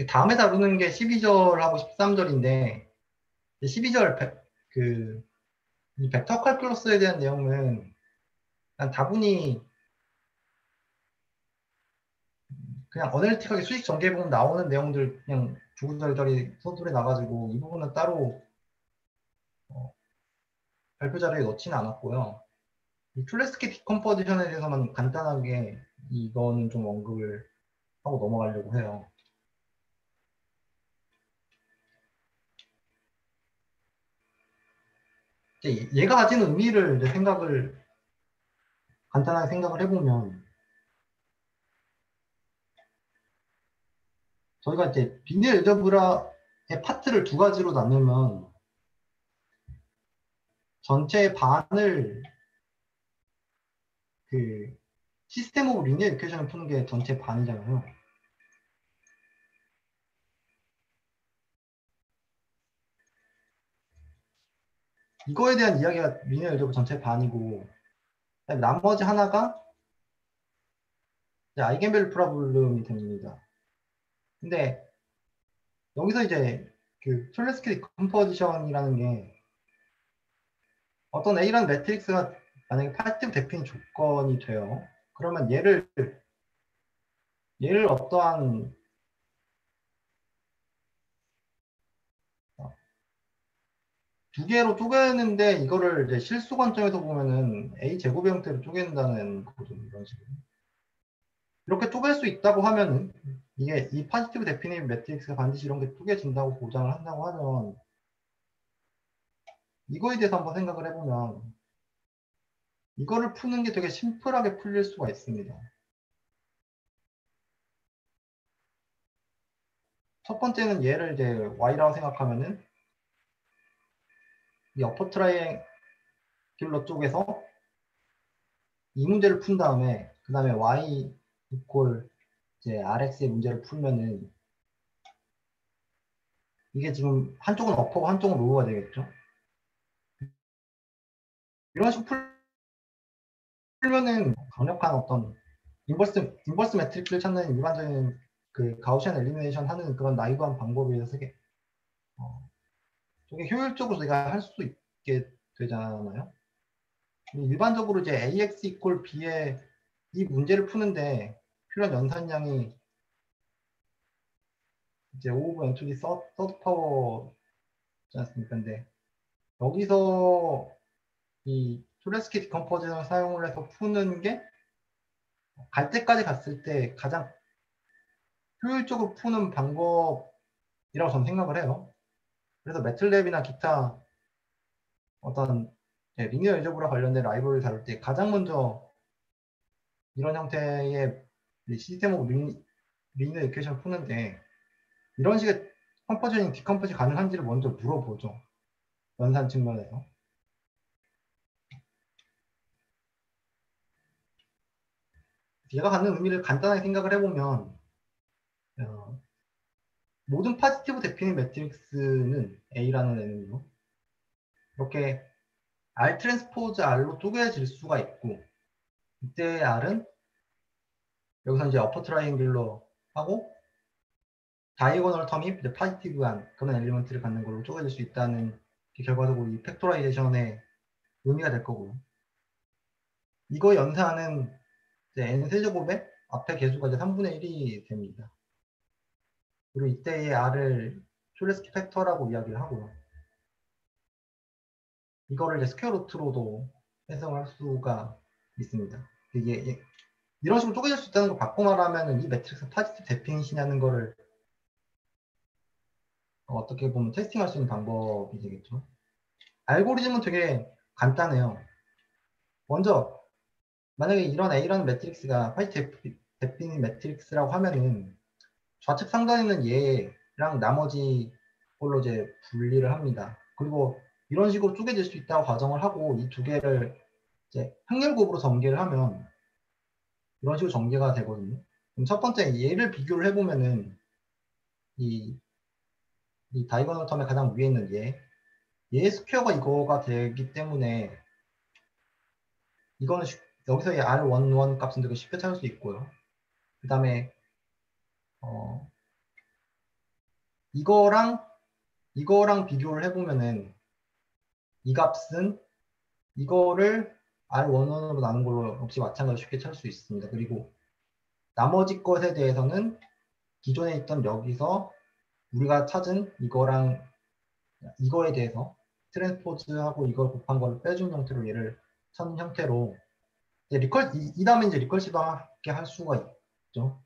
다음에 다루는 게 12절하고 13절인데 12절 이 벡터 칼큘러스에 대한 내용은 다분히 그냥 어널리틱하게 수식 전개해 보면 나오는 내용들 그냥 주구절절히 서술에 나가지고 이 부분은 따로 발표 자료에 넣지는 않았고요. 이 툴레스키 디컴포지션에 대해서만 간단하게 이거는 좀 언급을 하고 넘어가려고 해요. 이제 얘가 가진 의미를 이제 간단하게 생각을 해보면 저희가 이제 비닐 엘저브라의 파트를 두 가지로 나누면 전체 반을 그 시스템 오브 리니어 이퀘이션을 푸는 게 전체 반이잖아요. 이거에 대한 이야기가 리니어 일제브 전체 반이고, 나머지 하나가 이제 아이겐밸류 프로블럼이 됩니다. 근데 여기서 이제 그 툴레스키 컴포지션이라는 게 어떤 A라는 매트릭스가 만약에 파지티브 대피인 조건이 돼요. 그러면 얘를 어떠한 두 개로 쪼개는데 이거를 이제 실수 관점에서 보면은 A 제곱의 형태로 쪼갠다는 거죠. 이런 식으로. 이렇게 쪼갤 수 있다고 하면은 이게 이 파지티브 데피니트 매트릭스가 반드시 이런 게 쪼개진다고 보장을 한다고 하면 이거에 대해서 한번 생각을 해보면 이거를 푸는 게 되게 심플하게 풀릴 수가 있습니다. 첫 번째는 얘를 이제 y라고 생각하면은 이 어퍼 트라이앵귤러 쪽에서 이 문제를 푼 다음에 그 다음에 y 이퀄 이제 rx의 문제를 풀면은 이게 지금 한쪽은 어퍼고 한쪽은 로우가 되겠죠. 이런 식으로 풀면은 강력한 어떤 인버스 매트릭스를 찾는 일반적인 그 가우시안 엘리미네이션 하는 그런 나이브한 방법에 의해서 되게 효율적으로 내가 할 수 있게 되잖아요. 일반적으로 이제 AX 이퀄 B의 이 문제를 푸는데 필요한 연산량이 이제 O 오브 N to the third power지 않습니까? 근데 여기서 이 투레스키 디컴포지션을 사용을 해서 푸는 게 갈 때까지 갔을 때 가장 효율적으로 푸는 방법이라고 저는 생각을 해요. 그래서 매틀랩이나 기타 어떤 리니어 엘제브라 관련된 라이브러리 다룰 때 가장 먼저 이런 형태의 시스템 오브 리니어 이퀘이션 푸는데 이런 식의 컴포지션, 디컴포지 가능한지를 먼저 물어보죠. 연산 측면에서. 얘가 갖는 의미를 간단하게 생각을 해보면 모든 파지티브 데피닌 매트릭스는 A라는 애는요. 이렇게 R 트랜스포즈 R로 쪼개질 수가 있고 이때 R은 여기서 이제 어퍼 트라이앵귤러 하고 다이고널 텀이 이제 파지티브한 그런 엘리먼트를 갖는 걸로 쪼개질 수 있다는 게 결과적으로 이 팩토라이제이션의 의미가 될 거고요. 이거 연산은 이제 n-세제곱에 앞에 개수가 이제 3분의 1이 됩니다. 그리고 이때의 R을 툴레스키 팩터라고 이야기를 하고요. 이거를 이제 스퀘어 루트로도 해석할 수가 있습니다. 이게 이런 식으로 쪼개질 수 있다는 걸 바꿔 말하면 이 매트릭스 파지티브 데피니시냐는 거를 어떻게 보면 테스팅할 수 있는 방법이 되겠죠. 알고리즘은 되게 간단해요. 먼저 만약에 이런 A라는 매트릭스가 파지티브 데피니 매트릭스라고 하면은 좌측 상단에 있는 얘랑 나머지 걸로 이제 분리를 합니다. 그리고 이런 식으로 쪼개질 수 있다고 가정을 하고 이 두 개를 이제 확률곱으로 전개를 하면 이런 식으로 전개가 되거든요. 그럼 첫 번째 얘를 비교를 해보면은 이, 이 다이거널 텀의 가장 위에 있는 얘 스퀘어가 이거가 되기 때문에 이거는 여기서 이 R11 값은 되게 쉽게 찾을 수 있고요. 그 다음에 이거랑 비교를 해보면은 이 값은 이거를 R11으로 나눈 걸로 역시 마찬가지로 쉽게 찾을 수 있습니다. 그리고 나머지 것에 대해서는 기존에 있던 여기서 우리가 찾은 이거랑 이거에 대해서 트랜스포즈하고 이걸 곱한 거를 빼준 형태로 얘를 찾는 형태로 이제 이 다음에 이제 리컬시브하게 할 수가 있죠.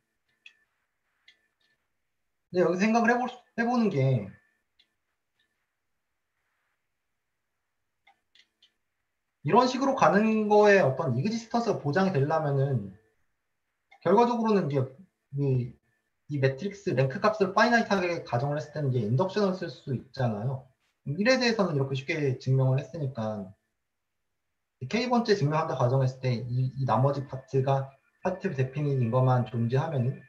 근데 여기 생각을 해보는 게 이런 식으로 가는 거에 어떤 이그지스턴스가 보장이 되려면은 결과적으로는 이제 이 매트릭스 랭크 값을 파이나이트하게 가정을 했을 때는 이제 인덕션을 쓸 수 있잖아요. 일에 대해서는 이렇게 쉽게 증명을 했으니까 K번째 증명한다 가정했을 때 이 나머지 파트가 파티브 데피닛인 것만 존재하면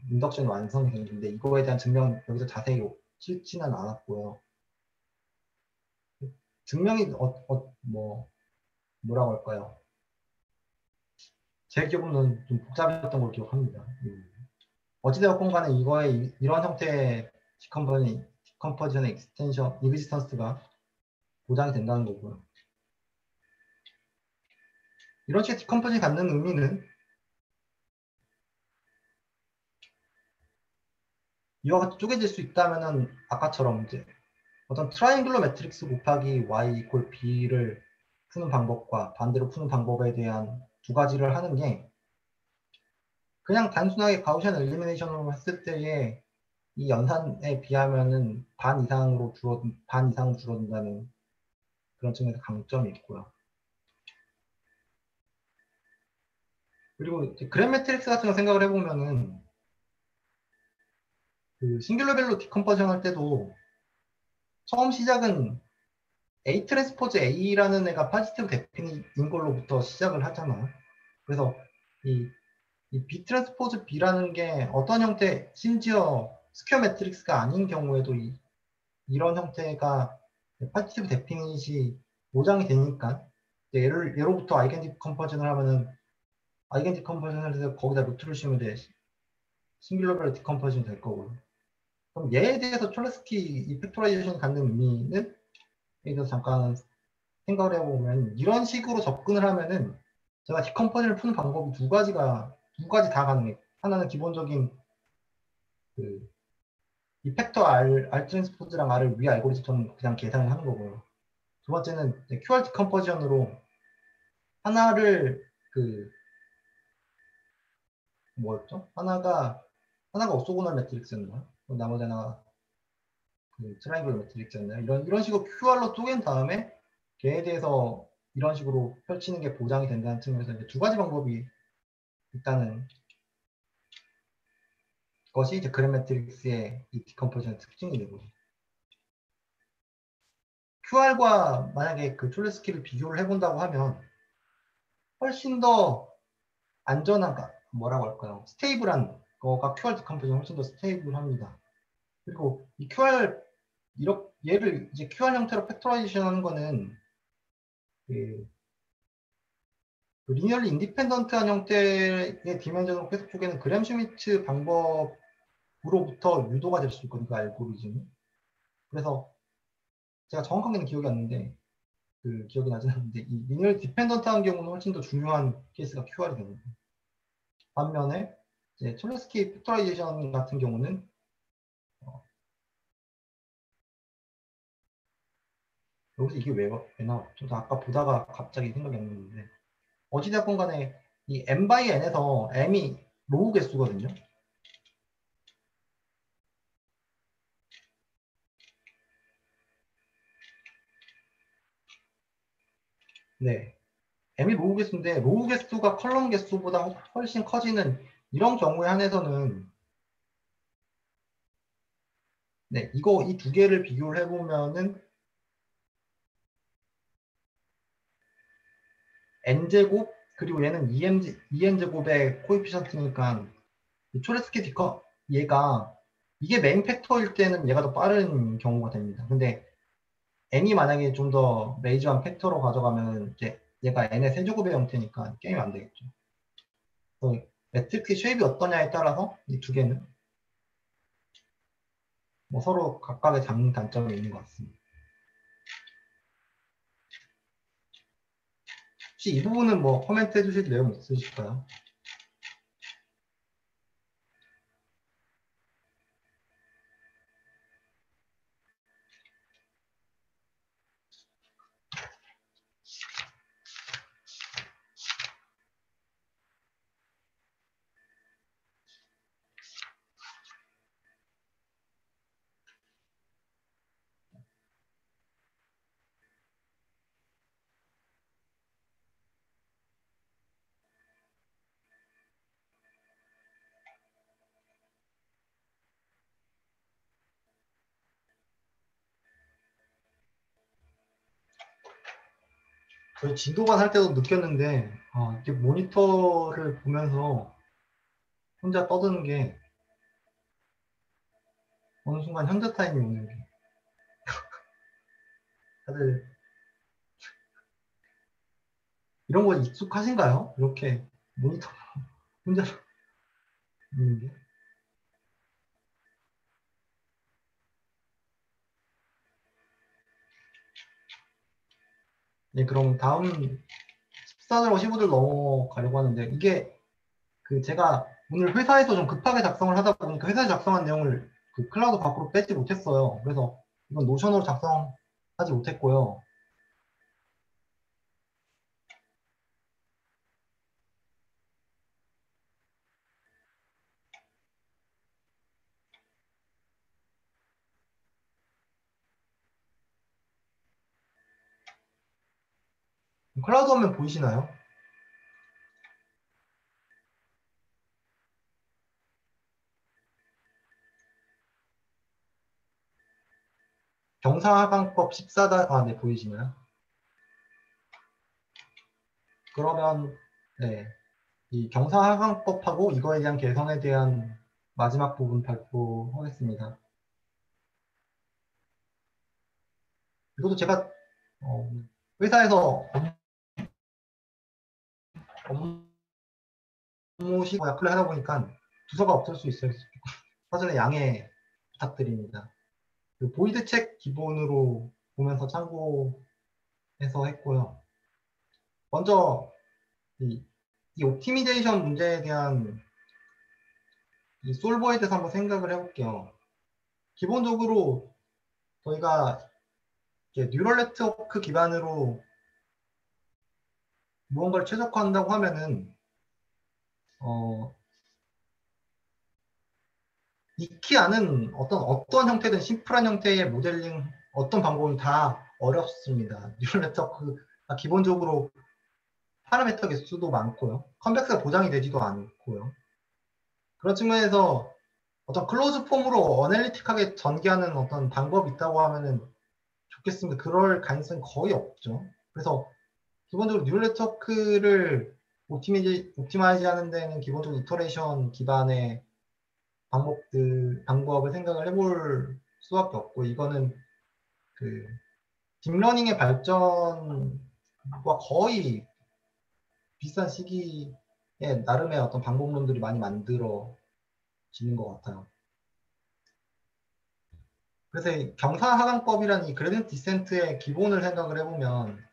인덕션이 완성이 되는데 이거에 대한 증명 여기서 자세히 싫지는 않았고요. 증명이 뭐라고 할까요? 제 기억으로는 좀 복잡했던 걸 기억합니다. 어찌되었건 간에 이거에 이런 형태의 디컴퍼전 익스텐션, 익지스턴스가 보장이 된다는 거고요. 이런 식의 디컴퍼전이 갖는 의미는 이와 같이 쪼개질 수 있다면은 아까처럼 이제 어떤 트라이앵글러 매트릭스 곱하기 y 이퀄 b를 푸는 방법과 반대로 푸는 방법에 대한 두 가지를 하는 게 그냥 단순하게 가우시안 엘리미네이션으로 했을 때의 이 연산에 비하면은 반 이상으로 줄어든다는 그런 측면에서 강점이 있고요. 그리고 이제 그램 매트릭스 같은 거 생각을 해보면은 그 싱귤러 밸류 디컴퍼전 할 때도 처음 시작은 A 트랜스포즈 A라는 애가 파지티브 대핀인 걸로부터 시작을 하잖아요. 그래서 이 B 트랜스포즈 B라는 게 어떤 형태, 심지어 스퀘어 매트릭스가 아닌 경우에도 이런 형태가 파지티브 데피닛이 보장이 되니까 예로부터 아이겐티 컴퍼전을 하면은 아이겐티 컴퍼전을 해서 거기다 루트를 씌우면 싱귤러 디컴퍼전이 될 거고요. 그럼 얘에 대해서 촐레스키 이 팩토라이제이션이 갖는 의미는 에 대해서 잠깐 생각을 해보면 이런 식으로 접근을 하면은 제가 디컴퍼전을 푸는 방법이 두 가지 다 가능해요. 하나는 기본적인 그 이펙터 R 트랜스포즈랑 R을 위 알고리즘처럼 그냥 계산을 하는 거고요. 두 번째는 QR 디컴퍼전으로 하나를 그 뭐였죠? 하나가 오소고널 매트릭스였나? 나머지 하나가 그 트라이앵글 매트릭스였나요? 이런 식으로 QR로 쪼갠 다음에 걔에 대해서 이런 식으로 펼치는 게 보장이 된다는 측면에서 이제 두 가지 방법이 있다는 것이 이제 그램 매트릭스의 이 디컴포지션의 특징이 되고 QR과 만약에 그 촐레스키를 비교를 해본다고 하면 훨씬 더 안전한 뭐라고 할까요? 스테이블한 거가 QR 디컴포지션 훨씬 더 스테이블합니다. 그리고 이 QR 얘를 이제 QR 형태로 팩토라이제이션 하는 거는 그 리니얼리 인디펜던트한 형태의 디멘전을 계속 쪼개는 그램 슈미트 방법으로부터 유도가 될 수 있거든요. 그 알고리즘이. 그래서 제가 정확하게는 기억이 안 나는데 기억이 나진 않는데 이 리니얼 디펜던트한 경우는 훨씬 더 중요한 케이스가 QR이 됩니다. 반면에 이제 촐레스키 팩토라이제이션 같은 경우는 여기서 이게 왜 나왔죠? 아까 보다가 갑자기 생각이 안 났는데 어찌됐건 간에 이 m by n에서 m이 로우 개수거든요. 네. m이 로우 개수인데 로우 개수가 컬럼 개수보다 훨씬 커지는 이런 경우에 한해서는 네, 이 두 개를 비교를 해보면은 n제곱 그리고 얘는 2n제곱의 코에피션트니까 촐레스키 디커 얘가 이게 메인 팩터일 때는 얘가 더 빠른 경우가 됩니다. 근데 n이 만약에 좀 더 메이저한 팩터로 가져가면 이제 얘가 n의 세제곱의 형태니까 게임이 안 되겠죠. 매트릭스 쉐입이 어떠냐에 따라서 이 두 개는 뭐 서로 각각의 장단점이 있는 것 같습니다. 혹시 이 부분은 뭐 코멘트 해주실 내용 있으실까요? 저희 진도반 할 때도 느꼈는데 이렇게 모니터를 보면서 혼자 떠드는 게 어느 순간 현자 타임이 오는 게 다들 이런 거 익숙하신가요? 이렇게 모니터 혼자 있는 게. 네, 그럼 다음 14절, 15절 넘어가려고 하는데, 이게 그 제가 오늘 회사에서 좀 급하게 작성을 하다 보니까 회사에 작성한 내용을 그 클라우드 밖으로 빼지 못했어요. 그래서 이건 노션으로 작성하지 못했고요. 클라우드 화면 보이시나요? 경사하강법 14단, 아, 네, 보이시나요? 그러면, 네, 이 경사하강법하고 이거에 대한 개선에 대한 마지막 부분 발표하겠습니다. 이것도 제가 어, 회사에서 업무시고 약플을 하다 보니까 주소가 없을 수 있어요. 사전에 양해 부탁드립니다. 그 보이드 책 기본으로 보면서 참고해서 했고요. 먼저 이 옵티미제이션 문제에 대한 이 솔버에 대해서 한번 생각을 해볼게요. 기본적으로 저희가 뉴럴 네트워크 기반으로 무언가를 최적화한다고 하면은 익히 않은 어떤 형태든 심플한 형태의 모델링 어떤 방법은 다 어렵습니다. 뉴럴 네트워크가 기본적으로 파라미터 개수도 많고요. 컴백스가 보장이 되지도 않고요. 그런 측면에서 어떤 클로즈 폼으로 어널리틱하게 전개하는 어떤 방법이 있다고 하면은 좋겠습니다. 그럴 가능성이 거의 없죠. 그래서 기본적으로 뉴럴 네트워크를 옵티마이즈 하는 데는 기본적으로 이터레이션 기반의 방법을 생각을 해볼 수밖에 없고, 이거는 그 딥러닝의 발전과 거의 비슷한 시기에 나름의 어떤 방법론들이 많이 만들어지는 것 같아요. 그래서 이 경사하강법이라는 이 그레디언트 디센트의 기본을 생각을 해보면,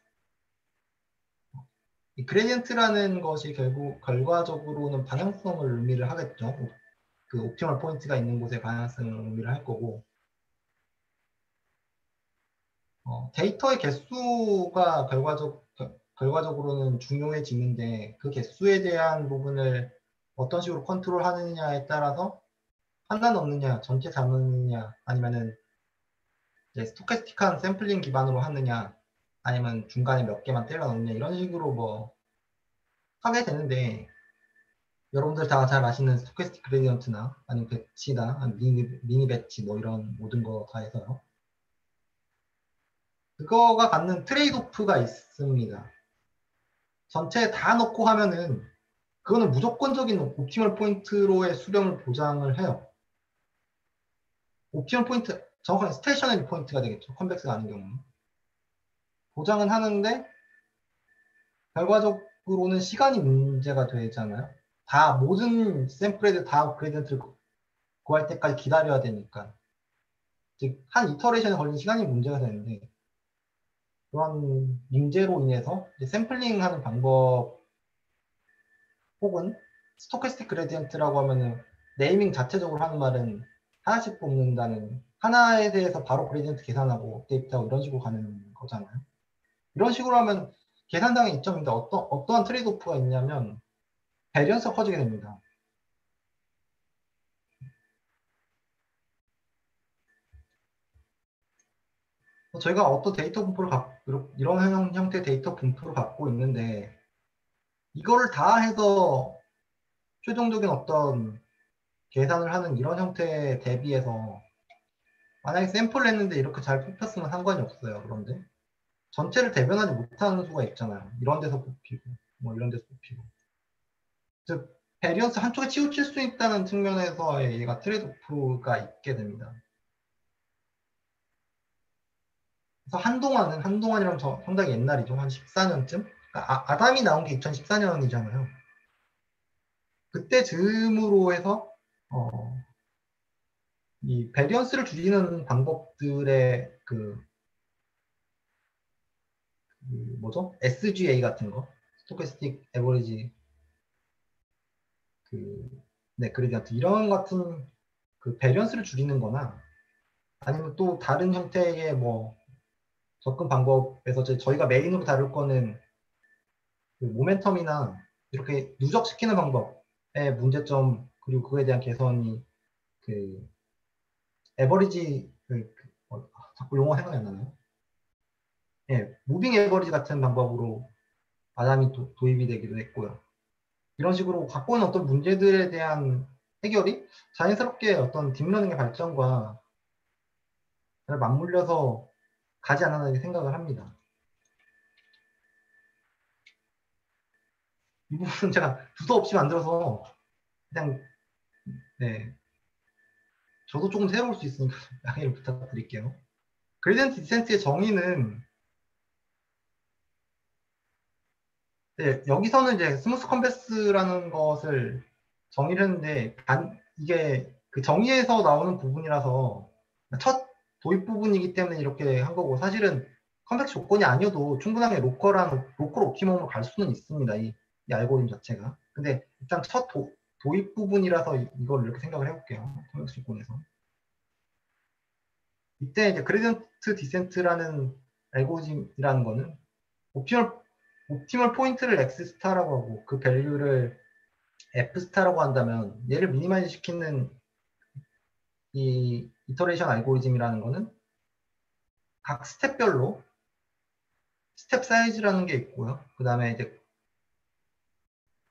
이 그레디언트라는 것이 결국 결과적으로는 방향성을 의미를 하겠죠. 그 옵티멀 포인트가 있는 곳에 방향성을 의미를 할 거고, 데이터의 개수가 결과적으로는 중요해지는데 그 개수에 대한 부분을 어떤 식으로 컨트롤하느냐에 따라서 하나 넣느냐, 전체 잡느냐, 아니면은 이제 스토캐스틱한 샘플링 기반으로 하느냐, 아니면 중간에 몇 개만 때려 넣느냐 이런 식으로 뭐 하게 되는데, 여러분들 다 잘 아시는 스토캐스틱 그레디언트나 아니면 배치나 아니면 미니 배치 뭐 이런 모든 거 다 해서요. 그거가 갖는 트레이드 오프가 있습니다. 전체 다 넣고 하면은 그거는 무조건적인 옵티멀 포인트로의 수렴을 보장을 해요. 옵티멀 포인트, 정확하게 스테이셔너리 포인트가 되겠죠. 컨벡스가 아닌 경우는. 보장은 하는데 결과적으로는 시간이 문제가 되잖아요. 다 모든 샘플에 다 그레디언트를 구할 때까지 기다려야 되니까. 즉, 한 이터레이션에 걸리는 시간이 문제가 되는데, 그런 문제로 인해서 샘플링하는 방법 혹은 스토캐스틱 그레디언트라고 하면은 네이밍 자체적으로 하는 말은 하나씩 뽑는다는, 하나에 대해서 바로 그레디언트 계산하고 업데이트하고 이런 식으로 가는 거잖아요. 이런 식으로 하면 계산당의 이점인데 어떠한 트레이드오프가 있냐면 베리언스가 커지게 됩니다. 저희가 어떤 데이터 분포를 이런 형태의 데이터 분포를 갖고 있는데 이거를 다 해서 최종적인 어떤 계산을 하는 이런 형태에 대비해서 만약에 샘플을 했는데 이렇게 잘 뽑혔으면 상관이 없어요. 그런데 전체를 대변하지 못하는 수가 있잖아요. 이런 데서 뽑히고 뭐 이런 데서 뽑히고. 즉 베리언스 한쪽에 치우칠 수 있다는 측면에서 얘가 트레이드오프가 있게 됩니다. 그래서 한동안이라면 상당히 옛날이죠. 한 14년쯤 그러니까 아담이 나온 게 2014년이잖아요. 그때 즈음으로 해서 이 베리언스를 줄이는 방법들의 뭐죠? SGA 같은 거, 스토캐스틱 에버리지 네, 그레디언트 이런 같은 베리언스를 줄이는 거나 아니면 또 다른 형태의 뭐 접근 방법에서 저희가 메인으로 다룰 거는 모멘텀이나 이렇게 누적시키는 방법의 문제점 그리고 그에 대한 개선이 에버리지 자꾸 용어 생각이 안 나네요. 예, 무빙 에버리지 같은 방법으로 아담이 도입이 되기도 했고요. 이런 식으로 갖고 있는 어떤 문제들에 대한 해결이 자연스럽게 어떤 딥러닝의 발전과 잘 맞물려서 가지 않았나 이렇게 생각을 합니다. 이 부분은 제가 두서 없이 만들어서 그냥 네, 저도 조금 새로울 수 있으니까 양해를 부탁드릴게요. 그레디언트 디센트의 정의는 네, 여기서는 이제 스무스 컨베스라는 것을 정의를 했는데 이게 그 정의에서 나오는 부분이라서 첫 도입 부분이기 때문에 이렇게 한 거고 사실은 컨벡스 조건이 아니어도 충분하게 로컬 옵티멈으로 갈 수는 있습니다. 이 알고리즘 자체가. 근데 일단 첫 도입 부분이라서 이걸 이렇게 생각을 해볼게요. 컨벡스 조건에서. 이때 이제 그레디언트 디센트라는 알고리즘이라는 거는 옵티멀 포인트를 X 스타라고 하고 그 밸류를 F 스타라고 한다면 얘를 미니마이즈 시키는 이 이터레이션 알고리즘이라는 거는 각 스텝별로 스텝 사이즈라는 게 있고요. 그 다음에 이제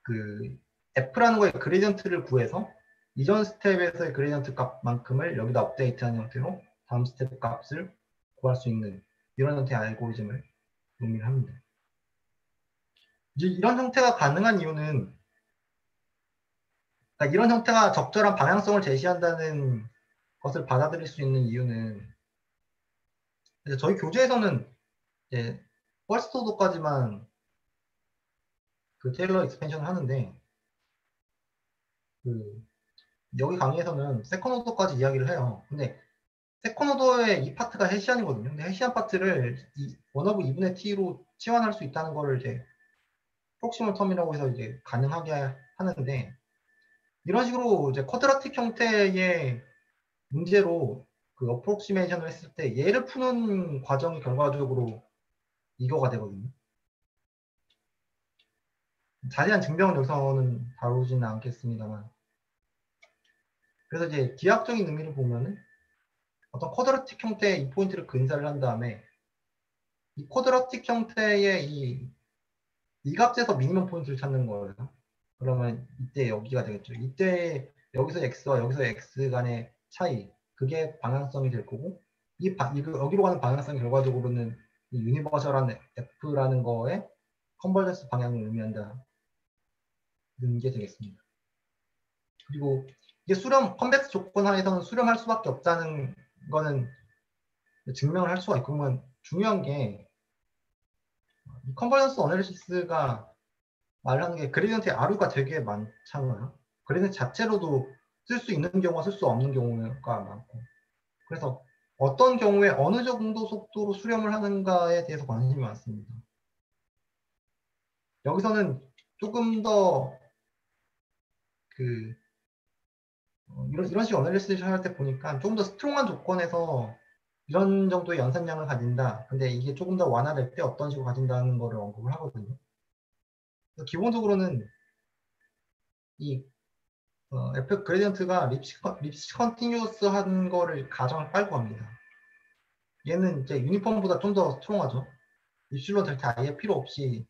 그 F라는 거에 그레디언트를 구해서 이전 스텝에서의 그레디언트 값만큼을 여기다 업데이트하는 형태로 다음 스텝 값을 구할 수 있는 이런 형태의 알고리즘을 의미를 합니다. 이제 이런 형태가 가능한 이유는 그러니까 이런 형태가 적절한 방향성을 제시한다는 것을 받아들일 수 있는 이유는 저희 교재에서는 이제 퍼스트 오더까지만 테일러 익스펜션을 하는데 여기 강의에서는 세컨 오더까지 이야기를 해요. 근데 세컨 오더의 이 파트가 해시안이거든요. 근데 해시안 파트를 원어브 2분의 t로 치환할 수 있다는 거를 이제 프록시멀 텀이라고 해서 이제 가능하게 하는데 이런 식으로 이제 쿼드라틱 형태의 문제로 어프록시메이션을 했을 때 얘를 푸는 과정이 결과적으로 이거가 되거든요. 자세한 증명은 여기서는 다루지는 않겠습니다만 그래서 이제 기하학적인 의미를 보면은 어떤 쿼드라틱 형태의 이 포인트를 근사를 한 다음에 이 쿼드라틱 형태의 이 값에서 미니멈 포인트를 찾는 거예요. 그러면 이때 여기가 되겠죠. 이때 여기서 x와 여기서 x 간의 차이 그게 방향성이 될 거고 여기로 가는 방향성이 결과적으로는 이 유니버셜한 f라는 거에 컨버전스 방향을 의미한다는 게 되겠습니다. 그리고 이게 컨벡스 조건 하에서는 수렴할 수밖에 없다는 거는 증명을 할 수가 있고 그러면 중요한 게 이 컨버전스 어널리시스가 말하는 게 그레디언트의 R가 되게 많잖아요. 그레디언트 자체로도 쓸 수 있는 경우와 쓸 수 없는 경우가 많고 그래서 어떤 경우에 어느 정도 속도로 수렴을 하는가에 대해서 관심이 많습니다. 여기서는 조금 더 이런 식의 어널리시스를 할 때 보니까 조금 더 스트롱한 조건에서 이런 정도의 연산량을 가진다. 근데 이게 조금 더 완화될 때 어떤 식으로 가진다는 거를 언급을 하거든요. 그래서 기본적으로는 이 F 그레디언트가 립시 컨티뉴어스 한 거를 가정을 깔고 갑니다. 얘는 이제 유니폼보다 좀 더 스트롱하죠. 입실론 될 때 아예 필요 없이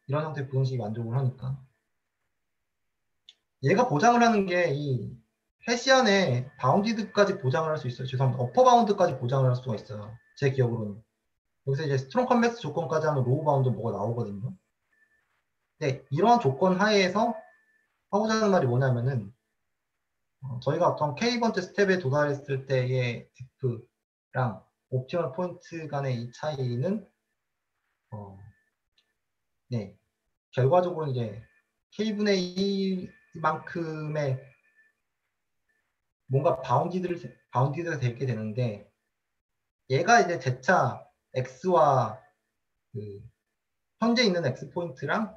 이런 형태의 부등식이 만족을 하니까. 얘가 보장을 하는 게 이 해시안의 바운디드까지 보장을 할 수 있어요. 죄송합니다. 어퍼 바운드까지 보장을 할 수가 있어요. 제 기억으로는. 여기서 이제 스트롱 컨벡스 조건까지 하면 로우 바운드 뭐가 나오거든요. 근데 이런 조건 하에서 하고자 하는 말이 뭐냐면은 저희가 어떤 K번째 스텝에 도달했을 때의 F랑 옵티멀 포인트 간의 이 차이는 네, 결과적으로 이제 K분의 2만큼의 뭔가 바운디드가 되게 되는데, 얘가 이제 재차 X와 그 현재 있는 X 포인트랑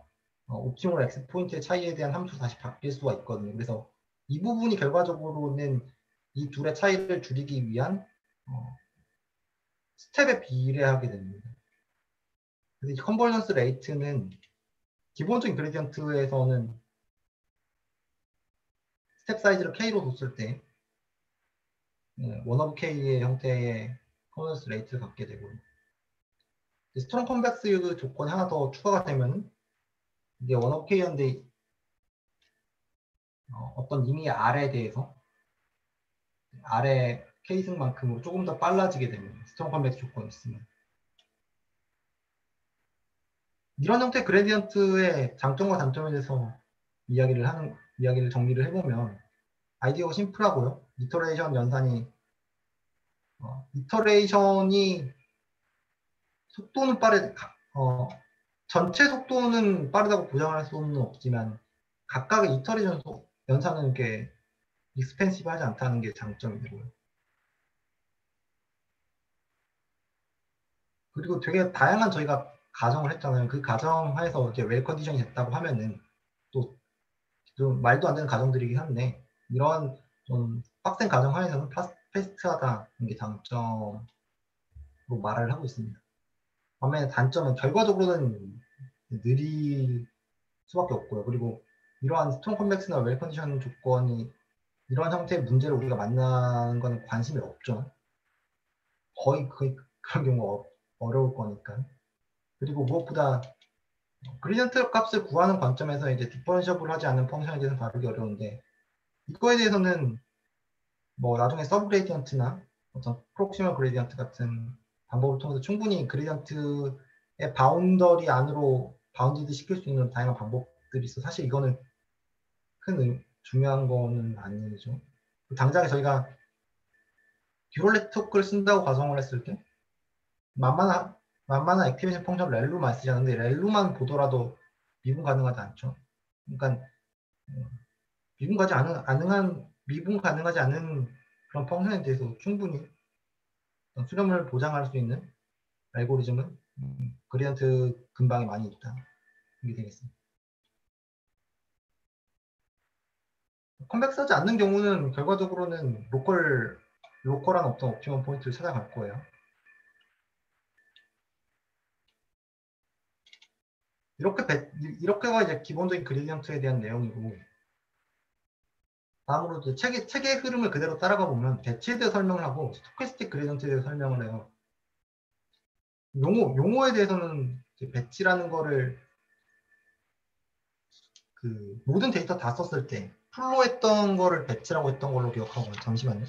옵티멀 X 포인트의 차이에 대한 함수로 다시 바뀔 수가 있거든요. 그래서 이 부분이 결과적으로는 이 둘의 차이를 줄이기 위한 스텝에 비례하게 됩니다. 그래서 이 컨버전스 레이트는 기본적인 그레디언트에서는 스텝 사이즈를 K로 뒀을 때 원 오브 K의 형태의 컨버전스 레이트를 갖게 되고요. 스트롱 컨벡스 조건이 하나 더 추가가 되면 이게 원 오브 K였는데 어떤 임의 R에 대해서 R의 K승만큼으로 조금 더 빨라지게 됩니다. 스트롱 컨벡스 조건이 있으면. 이런 형태의 그레디언트의 장점과 단점에 대해서 이야기를 정리를 해보면 아이디어가 심플하고요. 이터레이션이 속도는 전체 속도는 빠르다고 보장할 수는 없지만 각각의 이터레이션 연산은 꽤 익스펜시브하지 않다는 게 장점이 되고요. 그리고 되게 다양한 저희가 가정을 했잖아요. 그 가정 하에서 이제 웰 컨디션이 됐다고 하면은 또 좀 말도 안 되는 가정들이긴 한데 이런 좀 빡센 가정 하에서는 패스트하다는 게 장점으로 말을 하고 있습니다. 반면에 단점은 결과적으로는 느릴 수밖에 없고요. 그리고 이러한 스트롱 컨벡스나 웰 컨디션 조건이 이런 형태의 문제를 우리가 만나는 건 관심이 없죠. 거의 그런 경우가 어려울 거니까. 그리고 무엇보다 그레디언트 값을 구하는 관점에서 이제 디퍼런셔블 하지 않는 펑션에 대해서 다루기 어려운데 이거에 대해서는 뭐 나중에 서브 그레디언트나 어떤 프록시멀 그레디언트 같은 방법을 통해서 충분히 그레디언트의 바운더리 안으로 바운디드 시킬 수 있는 다양한 방법들이 있어. 사실 이거는 중요한 거는 아니죠. 당장에 저희가 듀얼레토크를 쓴다고 가정을 했을 때 만만한 액티베이션 펑션 렐루만 쓰지 않는데 렐루만 보더라도 미분 가능하지 않죠. 그러니까 미분 가능하지 않은 그런 펑션에 대해서 충분히 수렴을 보장할 수 있는 알고리즘은 그레디언트 근방에 많이 있다. 이게 되겠습니다. 컨벡스하지 않는 경우는 결과적으로는 로컬한 어떤 옵티멈 포인트를 찾아갈 거예요. 이렇게가 이제 기본적인 그레디언트에 대한 내용이고, 다음으로 이제 책의 흐름을 그대로 따라가 보면 배치에 대해 설명을 하고 스토캐스틱 그레디언트에 대해 설명을 해요. 용어에 대해서는 배치라는 거를 그 모든 데이터 다 썼을 때 풀로 했던 거를 배치라고 했던 걸로 기억하고, 잠시만요.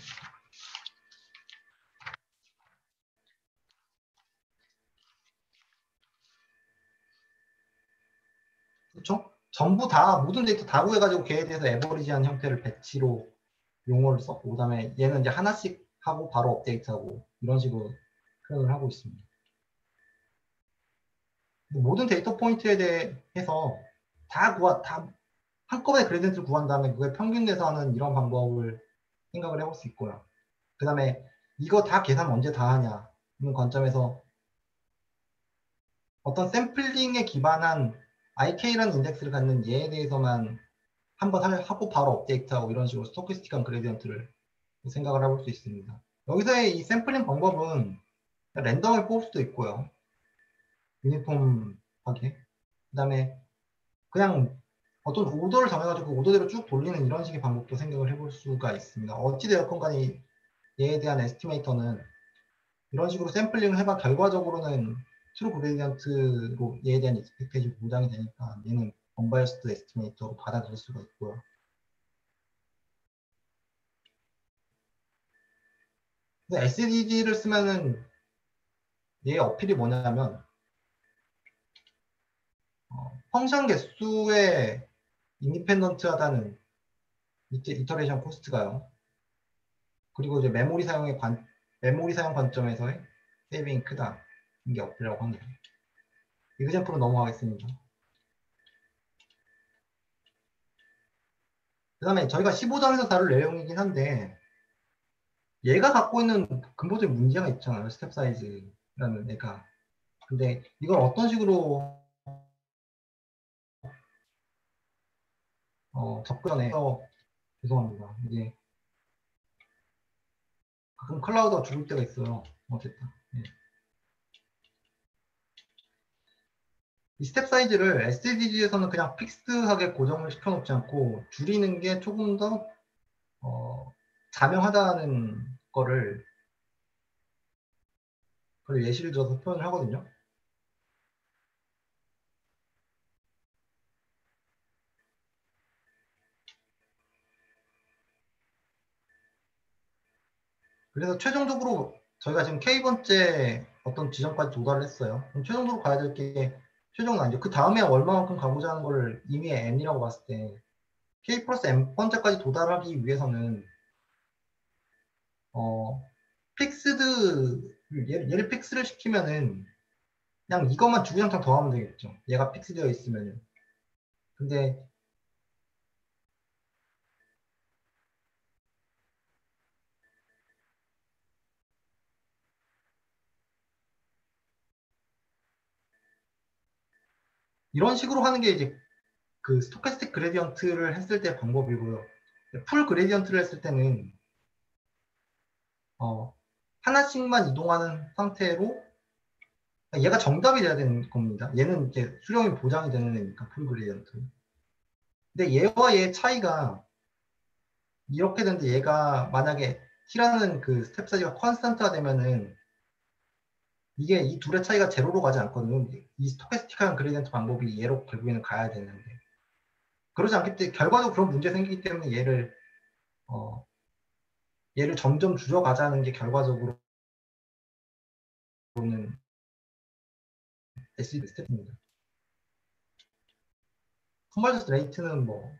그렇죠? 전부 다 모든 데이터 다 구해가지고 걔에 대해서 에버리지한 형태를 배치로 용어를 썼고, 그다음에 얘는 이제 하나씩 하고 바로 업데이트하고 이런 식으로 표현을 하고 있습니다. 모든 데이터 포인트에 대해서 다 한꺼번에 그레디언트를 구한 다음에 그걸 평균 내서 하는 이런 방법을 생각을 해볼 수 있고요. 그 다음에 이거 다 계산 언제 다 하냐 이런 관점에서 어떤 샘플링에 기반한 IK라는 인덱스를 갖는 얘에 대해서만 한번 하고 바로 업데이트하고 이런 식으로 스토키스틱한 그레디언트를 생각을 해볼 수 있습니다. 여기서의 이 샘플링 방법은 랜덤을 뽑을 수도 있고요. 유니폼하게. 그 다음에 그냥 어떤 오더를 정해가지고 그 오더대로 쭉 돌리는 이런 식의 방법도 생각을 해볼 수가 있습니다. 어찌되었건 간에 얘에 대한 에스티메이터는 이런 식으로 샘플링을 해봐 결과적으로는 트루 그레디언트로 얘에 대한 익스펙테이션 보장이 되니까 얘는 언바이어스드 에스티메이터로 받아들일 수가 있고요. 근데 SDG를 쓰면은 얘의 어필이 뭐냐면 펑션 개수에 인디펜던트하다는 이터레이션 코스트가요. 그리고 이제 메모리 사용 관점에서의 세이빙이 크다. 이게 어필이라고 합니다. 이그젠프로 넘어가겠습니다. 그 다음에 저희가 15장에서 다룰 내용이긴 한데 얘가 갖고 있는 근본적인 문제가 있잖아요. 스텝 사이즈라는 애가. 근데 이걸 어떤 식으로 접근해서 죄송합니다. 이게 가끔 클라우드가 죽을 때가 있어요. 어쨌든. 예. 이 스텝 사이즈를 SDG에서는 그냥 픽스하게 고정을 시켜놓지 않고 줄이는 게 조금 더 자명하다는 거를 그걸 예시를 들어서 표현을 하거든요. 그래서 최종적으로 저희가 지금 K번째 어떤 지점까지 도달을 했어요. 그럼 최종적으로 가야 될 게 최종은 아니죠. 그 다음에 얼마만큼 가고자 하는 거를 이미 N이라고 봤을 때 K 플러스 M번째까지 도달하기 위해서는 픽스드 얘를 픽스를 시키면은 그냥 이것만 주구장창 더하면 되겠죠. 얘가 픽스되어 있으면은. 근데 이런 식으로 하는 게 이제 그 스토캐스틱 그레디언트를 했을 때 방법이고요. 풀 그레디언트를 했을 때는 하나씩만 이동하는 상태로 얘가 정답이 돼야 되는 겁니다. 얘는 이제 수령이 보장이 되는 애니까 풀 그레디언트. 근데 얘와 얘의 차이가 이렇게 되는데 얘가 만약에 t라는 그 스텝 사이즈가 컨스턴트가 되면은 이게 이 둘의 차이가 제로로 가지 않거든요. 이 스토캐스틱한 그레디언트 방법이 얘로 결국에는 가야 되는데 그러지 않기 때문에 결과도 그런 문제 생기기 때문에 얘를 점점 줄여가자는 게 결과적으로는 SD 스텝입니다. 컨버전스 레이트는 뭐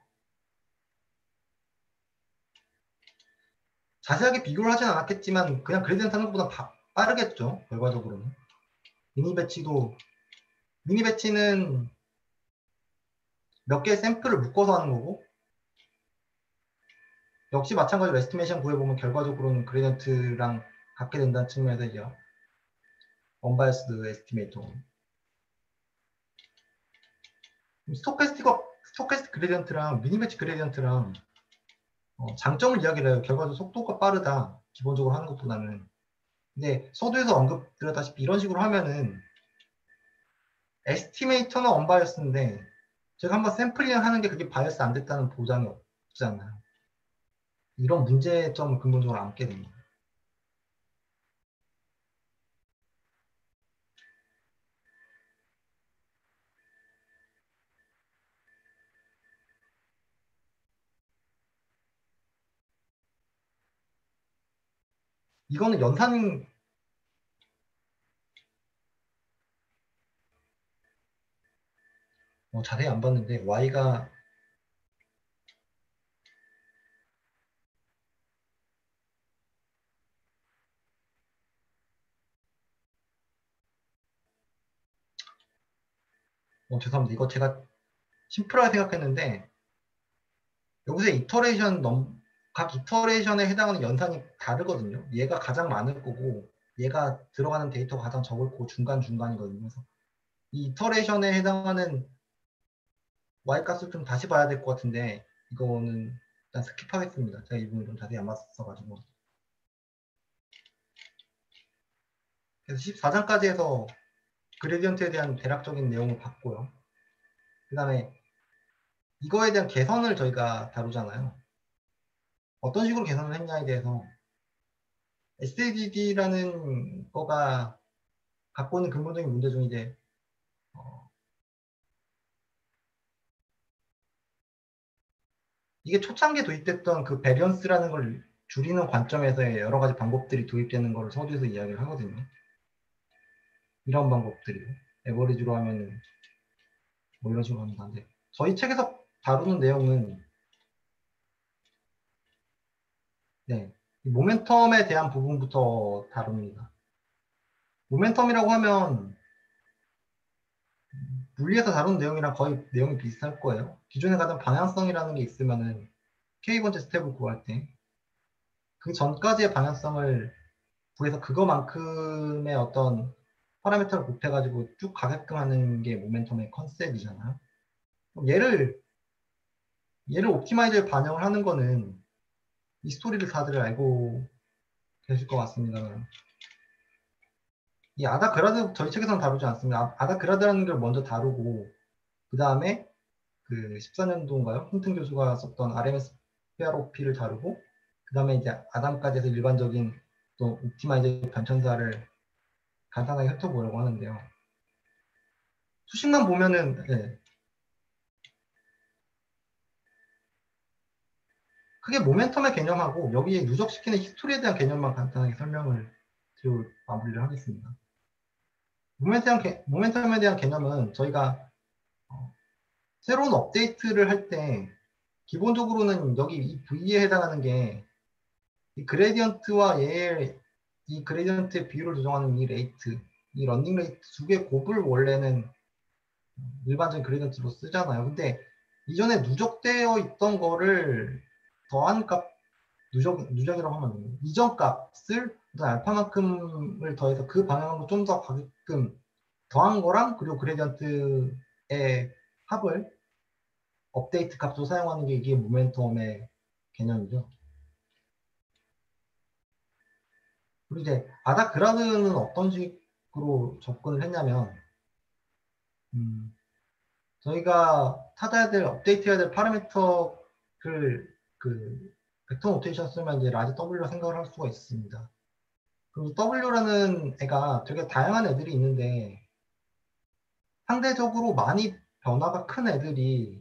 자세하게 비교를 하진 않았겠지만 그냥 그레디언트 하는 것보다 빠르겠죠. 결과적으로는. 미니 배치는 몇 개의 샘플을 묶어서 하는 거고 역시 마찬가지로 에스티메이션 구해보면 결과적으로는 그레디언트랑 같게 된다는 측면에서 이제 언바이어스드 에스티메이터 스토캐스틱 그레디언트랑 미니 배치 그레디언트랑 장점을 이야기를 해요. 결과적으로 속도가 빠르다. 기본적으로 하는 것보다는. 근데 서두에서 언급드렸다시피 이런 식으로 하면은 에스티메이터는 언바이어스인데 제가 한번 샘플링 하는 게 그게 바이어스 안 됐다는 보장이 없잖아요. 이런 문제점을 근본적으로 안게 됩니다. 이거는 연산 자세히 안 봤는데 Y가 죄송합니다. 이거 제가 심플하게 생각했는데 여기서 각 이터레이션에 해당하는 연산이 다르거든요. 얘가 가장 많을 거고 얘가 들어가는 데이터가 가장 적을 거고 중간중간이거든요. 그래서 이 이터레이션에 해당하는 Y값을 좀 다시 봐야 될 것 같은데 이거는 일단 스킵하겠습니다. 제가 이 부분 좀 자세히 안 봤어가지고. 그래서 14장까지 해서 그레디언트에 대한 대략적인 내용을 봤고요. 그 다음에 이거에 대한 개선을 저희가 다루잖아요. 어떤 식으로 개선을 했냐에 대해서 SDD라는 거가 갖고 있는 근본적인 문제 중에 이제 이게 초창기에 도입됐던 그 베리언스라는 걸 줄이는 관점에서의 여러 가지 방법들이 도입되는 걸 서두에서 이야기를 하거든요. 이런 방법들이 에버리지로 하면은 뭐 이런 식으로 하는 건데 저희 책에서 다루는 내용은 네, 모멘텀에 대한 부분부터 다룹니다. 모멘텀이라고 하면 물리에서 다루는 내용이랑 거의 내용이 비슷할 거예요. 기존에 가던 방향성이라는 게 있으면은 K번째 스텝을 구할 때 그 전까지의 방향성을 구해서 그거만큼의 어떤 파라미터를 곱해가지고 쭉 가게끔 하는 게 모멘텀의 컨셉이잖아요. 그럼 얘를 옵티마이저에 반영을 하는 거는 이 스토리를 다들 알고 계실 것 같습니다. 이 아다 그라드 저희 책에서는 다루지 않습니다. 아다 그라드라는 걸 먼저 다루고 그 다음에 그 14년도인가요? 힌튼 교수가 썼던 RMS 페어로피를 다루고 그 다음에 이제 아담까지 해서 일반적인 또 옵티마이저 변천사를 간단하게 훑어보려고 하는데요. 수식만 보면은 크게 모멘텀의 개념하고 여기에 누적시키는 히스토리에 대한 개념만 간단하게 설명을 드리고 마무리를 하겠습니다. 모멘텀에 대한 개념은 저희가 새로운 업데이트를 할 때 기본적으로는 여기 이 V에 해당하는 게 이 그레디언트와 얘의 이 그레디언트의 비율을 조정하는 이 레이트, 이 런닝 레이트 두 개 곱을 원래는 일반적인 그레디언트로 쓰잖아요. 근데 이전에 누적되어 있던 거를 더한 값, 누적이라고 하면 됩니다. 이전 값을 알파만큼을 더해서 그 방향으로 좀 더 가게끔 더한 거랑 그리고 그레디언트의 합을 업데이트 값으로 사용하는 게 이게 모멘텀의 개념이죠. 그리고 이제 아다 그라드는 어떤 식으로 접근을 했냐면 저희가 찾아야 될 업데이트해야 될 파라미터를 그 벡터 노테이션 쓰면 이제 라지 W로 생각을 할 수가 있습니다. 그리고 W라는 애가 되게 다양한 애들이 있는데 상대적으로 많이 변화가 큰 애들이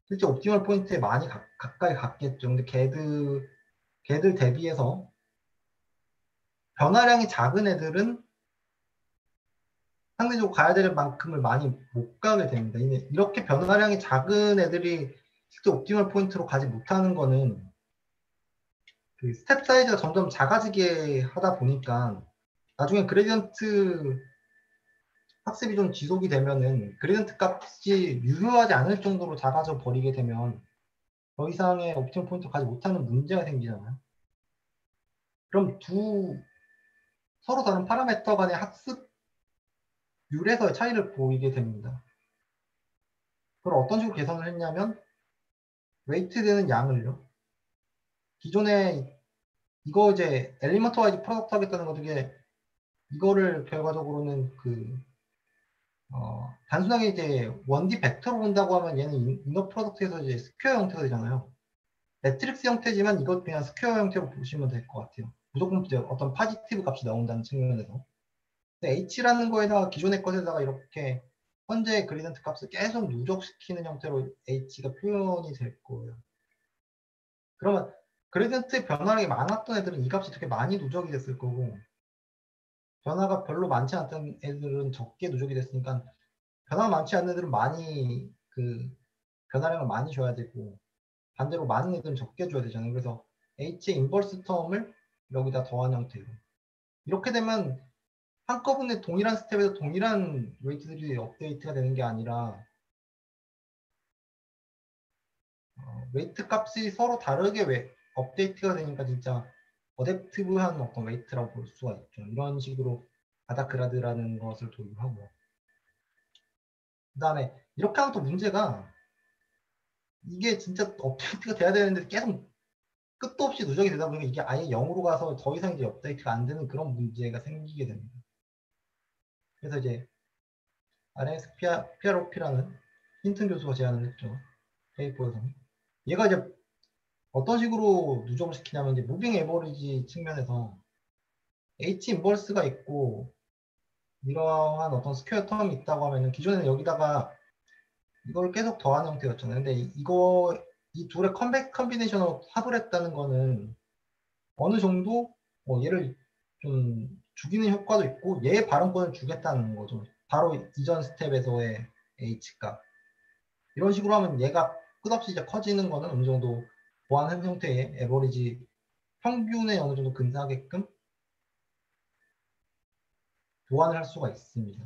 실제 옵티멀 포인트에 많이 가까이 갔겠죠. 근데 걔들 대비해서 변화량이 작은 애들은 상대적으로 가야 될 만큼을 많이 못 가게 됩니다. 이렇게 변화량이 작은 애들이 실제 옵티멀 포인트로 가지 못하는 거는 그 스텝 사이즈가 점점 작아지게 하다 보니까 나중에 그레디언트 학습이 좀 지속이 되면은 그레디언트 값이 유효하지 않을 정도로 작아져 버리게 되면 더 이상의 옵티멀 포인트 가지 못하는 문제가 생기잖아요. 그럼 서로 다른 파라미터 간의 학습률에서의 차이를 보이게 됩니다. 그걸 어떤 식으로 계산을 했냐면 웨이트 되는 양을요. 기존에 이거 이제 엘리먼트 와이즈 프로덕트 하겠다는 거 중에 이거를 결과적으로는 단순하게 이제 1D 벡터로 본다고 하면 얘는 이너 프로덕트에서 이제 스퀘어 형태가 되잖아요. 매트릭스 형태지만 이것 그냥 스퀘어 형태로 보시면 될 것 같아요. 무조건 이제 어떤 파지티브 값이 나온다는 측면에서. 근데 H라는 거에다가 기존의 것에다가 이렇게 현재 그리던트 값을 계속 누적시키는 형태로 H가 표현이 될 거예요. 그러면 그레디언트의 변화량이 많았던 애들은 이 값이 되게 많이 누적이 됐을 거고 변화가 별로 많지 않던 애들은 적게 누적이 됐으니까 변화가 많지 않은 애들은 많이 변화량을 많이 줘야 되고 반대로 많은 애들은 적게 줘야 되잖아요. 그래서 H의 인버스 텀을 여기다 더한 형태로 이렇게 되면 한꺼번에 동일한 스텝에서 동일한 웨이트들이 업데이트가 되는 게 아니라 웨이트 값이 서로 다르게 업데이트가 되니까 진짜 어댑티브한 어떤 웨이트라고 볼 수가 있죠. 이런 식으로 아다크라드라는 것을 도입하고요. 그 다음에 이렇게 하면 또 문제가 이게 진짜 업데이트가 돼야 되는데 계속 끝도 없이 누적이 되다 보니까 이게 아예 0으로 가서 더 이상 이제 업데이트가 안 되는 그런 문제가 생기게 됩니다. 그래서 이제 RNS PROP라는 힌튼 교수가 제안을 했죠. 페이퍼에서. 얘가 이제 어떤 식으로 누적을 시키냐면 이제 무빙 에버리지 측면에서 H 인버스가 있고 이러한 어떤 스퀘어 텀이 있다고 하면은 기존에는 여기다가 이걸 계속 더한 형태였잖아요. 근데 이 둘의 컨비네이션으로 합을 했다는 거는 어느 정도 얘를 좀 죽이는 효과도 있고 얘의 발언권을 주겠다는 거죠. 바로 이전 스텝에서의 H가 이런 식으로 하면 얘가 끝없이 이제 커지는 거는 어느 정도 보완한 형태의 에버리지 평균에 어느 정도 근사하게끔 보완을 할 수가 있습니다.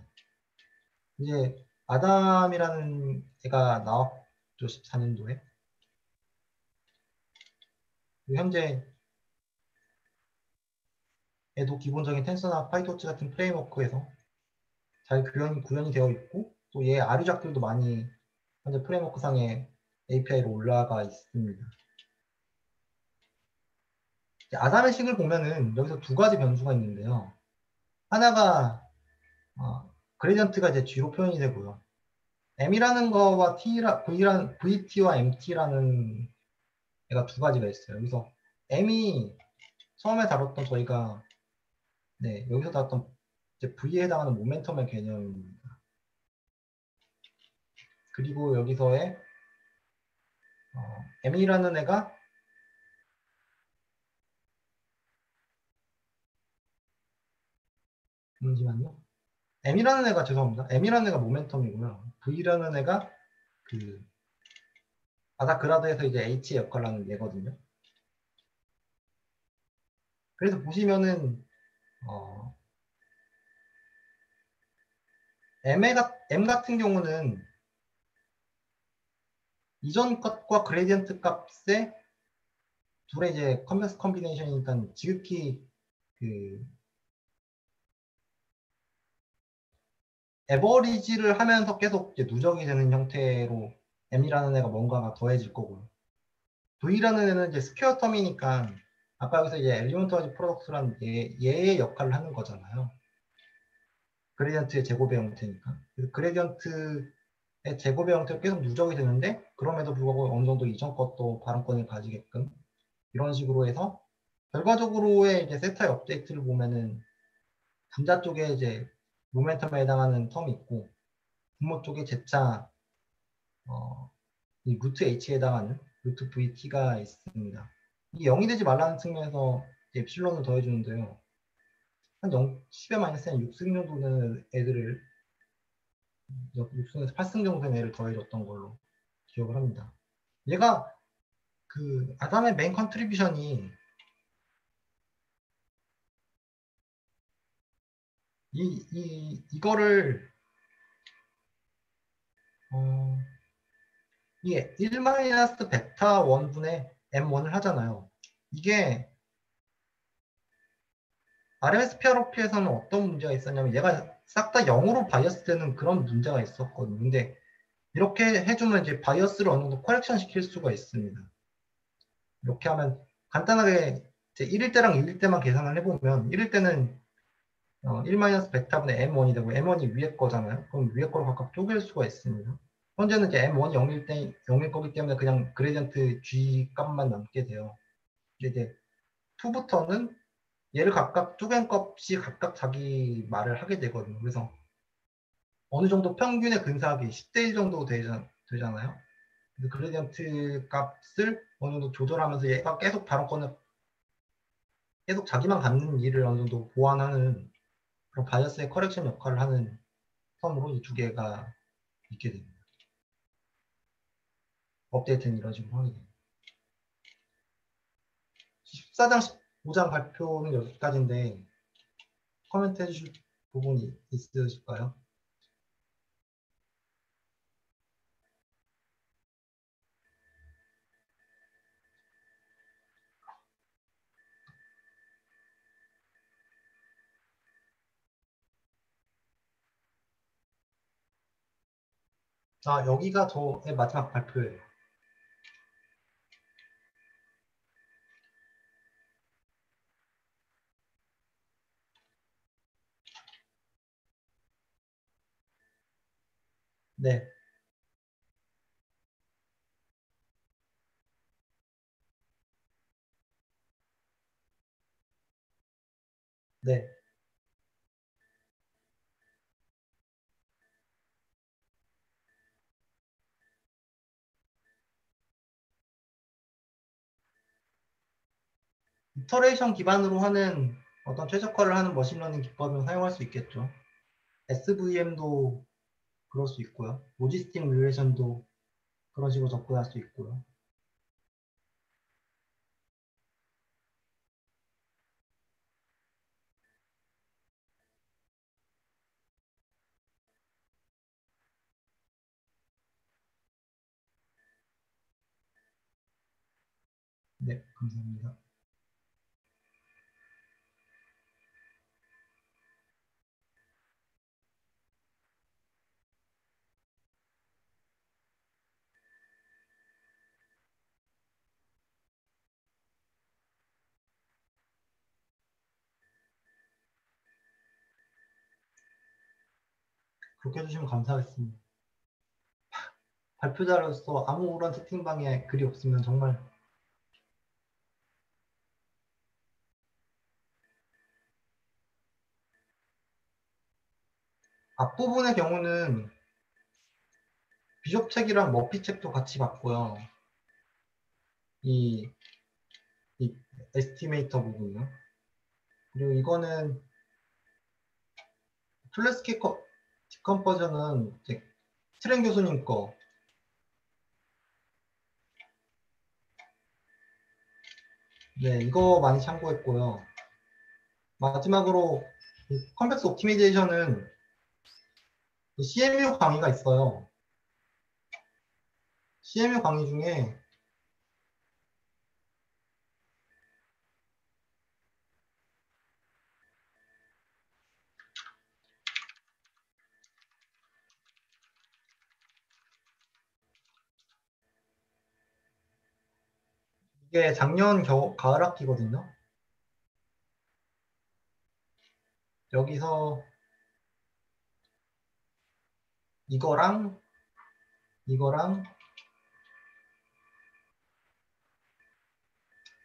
이제 아담이라는 애가 나왔죠. 14년도에. 현재에도 기본적인 텐서나 파이토치 같은 프레임워크에서 잘 구현이 되어 있고 또 얘 아류작들도 많이 현재 프레임워크상에 API로 올라가 있습니다. 아담의 식을 보면은 여기서 두 가지 변수가 있는데요. 하나가 그레디언트가 이제 G로 표현이 되고요. M이라는 거와 VT와 MT라는 애가 두 가지가 있어요. 여기서 M이 처음에 다뤘던 저희가 여기서 다뤘던 이제 V에 해당하는 모멘텀의 개념입니다. 그리고 여기서의 M이라는 애가 잠시만요. M이라는 애가 죄송합니다. M이라는 애가 모멘텀이고요. V라는 애가 그 아다그라드에서 이제 H의 역할을 하는 얘거든요. 그래서 보시면은 M 같은 경우는 이전 값과 그레디언트 값의 둘의 이제 컨버스 컨비네이션이니까 지극히 그 에버리지를 하면서 계속 이제 누적이 되는 형태로 M이라는 애가 뭔가가 더해질 거고요. V라는 애는 이제 스퀘어 텀이니까 아까 여기서 이제 엘리먼트와즈 프로덕트라는 얘의 역할을 하는 거잖아요. 그레디언트의 제곱의 형태니까. 그래서 그레디언트의 제곱의 형태로 계속 누적이 되는데 그럼에도 불구하고 어느 정도 이전 것도 발언권을 가지게끔 이런 식으로 해서 결과적으로의 이제 세타의 업데이트를 보면은 분자 쪽에 이제 모멘텀에 해당하는 텀이 있고 분모 쪽에 제차 이 루트 H에 해당하는 루트 VT가 있습니다. 이 0이 되지 말라는 측면에서 엡실론을 더해주는데요. 한 0, 10의 마이너스 한 6승 정도 되는 애들을 6승에서 8승 정도 되는 애를 더해줬던 걸로 기억을 합니다. 얘가 그 아담의 메인 컨트리뷰션이 이거를 이게 1 베타 1분의 M1을 하잖아요. 이게 RMS PROP에서는 어떤 문제가 있었냐면 얘가 싹 다 0으로 바이어스 되는 그런 문제가 있었거든요. 근데 이렇게 해주면 이제 바이어스를 어느 정도 커렉션 시킬 수가 있습니다. 이렇게 하면 간단하게 1일 때랑 2일 때만 계산을 해보면 1일 때는 1-베타분의 M1이 되고 M1이 위에 거잖아요. 그럼 위에 거로 각각 쪼갤 수가 있습니다. 현재는 이제 M1이 0일 거기 때문에 그냥 그레디언트 G 값만 남게 돼요. 이제 2부터는 얘를 각각 쪼갠 값이 각각 자기 말을 하게 되거든요. 그래서 어느 정도 평균의 근사하게 10대 1 정도 되잖아요. 그래서 그레디언트 값을 어느 정도 조절하면서 얘가 계속 발언권을 계속 자기만 갖는 일을 어느 정도 보완하는 그런 바이어스의 커렉션 역할을 하는 텀으로 이 두 개가 있게 됩니다. 업데이트는 이런 식으로 하게 됩니다. 14장, 15장 발표는 여기까지인데 코멘트 해주실 부분이 있으실까요? 여기가 저의 마지막 발표예요. 네. 네. 이터레이션 기반으로 하는 어떤 최적화를 하는 머신러닝 기법을 사용할 수 있겠죠. SVM도 그럴 수 있고요. 로지스틱 릴레이션도 그런 식으로 접근할 수 있고요. 네, 감사합니다. 그렇게 해주시면 감사하겠습니다. 발표자로서 아무런 채팅방에 글이 없으면 정말 앞부분의 경우는 비숍 책이랑 머피 책도 같이 봤고요. 이, 이 에스티메이터 부분이요. 그리고 이거는 클래스키 디컴퍼전은 이제 트렌 교수님 거. 네, 이거 많이 참고했고요. 마지막으로 컴팩스 옵티미제이션은 CMU 강의가 있어요. CMU 강의 중에 이게 작년 가을 학기거든요. 여기서 이거랑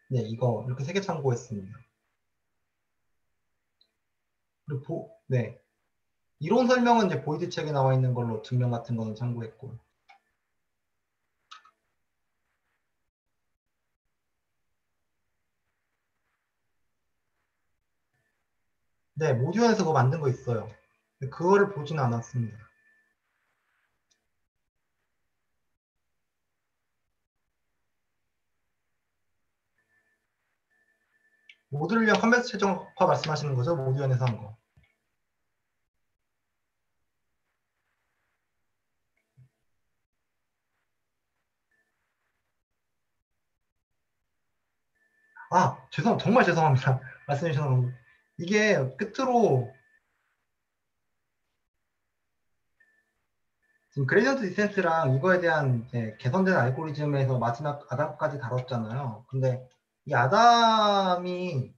네, 이거 이렇게 세 개 참고했습니다. 그리고 네, 이론 설명은 이제 보이드 책에 나와 있는 걸로 증명 같은 거는 참고했고. 네, 모듀에서 그거 만든 거 있어요. 그거를 보지는 않았습니다. 모듈 위한 컴퓨터 최종화 말씀하시는 거죠? 모듀엔에서 한 거. 아, 정말 죄송합니다. 말씀해 주셔서. 이게 끝으로 지금 그레디언트 디센스랑 이거에 대한 이제 개선된 알고리즘에서 마지막 아담까지 다뤘잖아요. 근데 이 아담이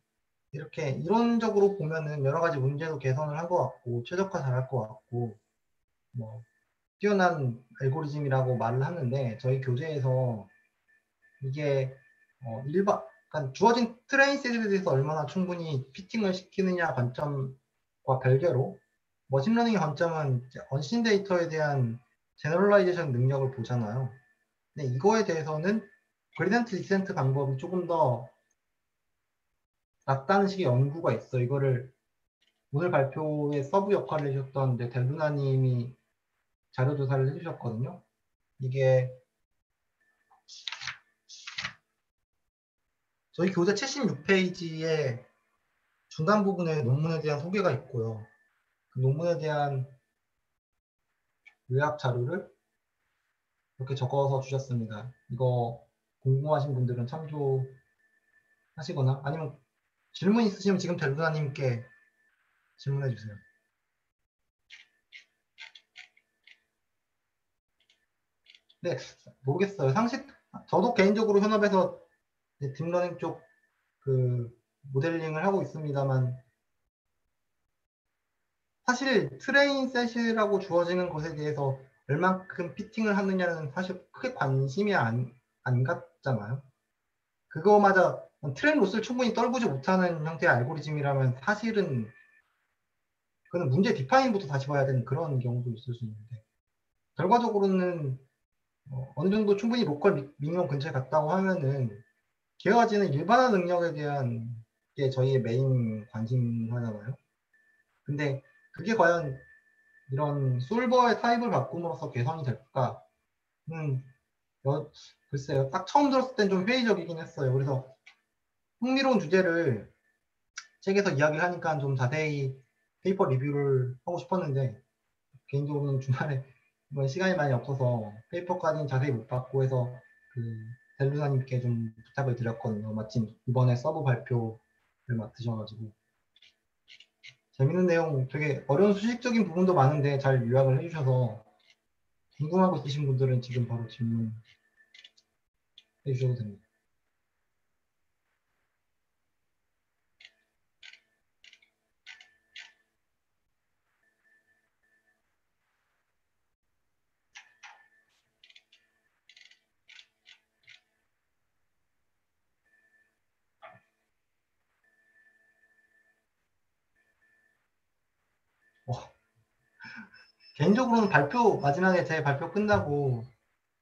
이렇게 이론적으로 보면은 여러 가지 문제도 개선을 한 것 같고 최적화 잘할 것 같고 뭐 뛰어난 알고리즘이라고 말을 하는데 저희 교재에서 이게 그러니까 주어진 트레인 셋에 대해서 얼마나 충분히 피팅을 시키느냐 관점과 별개로 머신러닝의 관점은 언신 데이터에 대한 제너럴라이제이션 능력을 보잖아요. 근데 이거에 대해서는 그레디언트 디센트 방법이 조금 더 낫다는 식의 연구가 있어. 이거를 오늘 발표에 서브 역할을 해주셨던 델루나님이 자료 조사를 해주셨거든요. 이게 저희 교재 76페이지에 중간 부분에 논문에 대한 소개가 있고요. 그 논문에 대한 요약 자료를 이렇게 적어서 주셨습니다. 이거 궁금하신 분들은 참조하시거나 아니면 질문 있으시면 지금 델루나님께 질문해 주세요. 네, 모르겠어요. 저도 개인적으로 현업에서 딥러닝 쪽 그 모델링을 하고 있습니다만 사실 트레인 셋이라고 주어지는 것에 대해서 얼만큼 피팅을 하느냐는 사실 크게 관심이 안 갔잖아요. 그거마저 트레인 로스를 충분히 떨구지 못하는 형태의 알고리즘이라면 사실은 그거는 문제 디파인부터 다시 봐야 되는 그런 경우도 있을 수 있는데 결과적으로는 어느 정도 충분히 로컬 미니멈 근처에 갔다고 하면은 기어가지는 일반화 능력에 대한 게 저희의 메인 관심하잖아요. 근데 그게 과연 이런 솔버의 타입을 바꿈으로써 개선이 될까? 음, 글쎄요. 딱 처음 들었을 땐 좀 회의적이긴 했어요. 그래서 흥미로운 주제를 책에서 이야기를 하니까 좀 자세히 페이퍼 리뷰를 하고 싶었는데 개인적으로는 주말에 이번 시간이 많이 없어서 페이퍼까지는 자세히 못 봤고 해서 그 델루나님께 좀 부탁을 드렸거든요. 마침 이번에 서브 발표를 맡으셔가지고. 재밌는 내용, 되게 어려운 수식적인 부분도 많은데 잘 요약을 해주셔서 궁금하고 있으신 분들은 지금 바로 질문해 주셔도 됩니다. 어, 개인적으로는 발표, 마지막에 제 발표 끝나고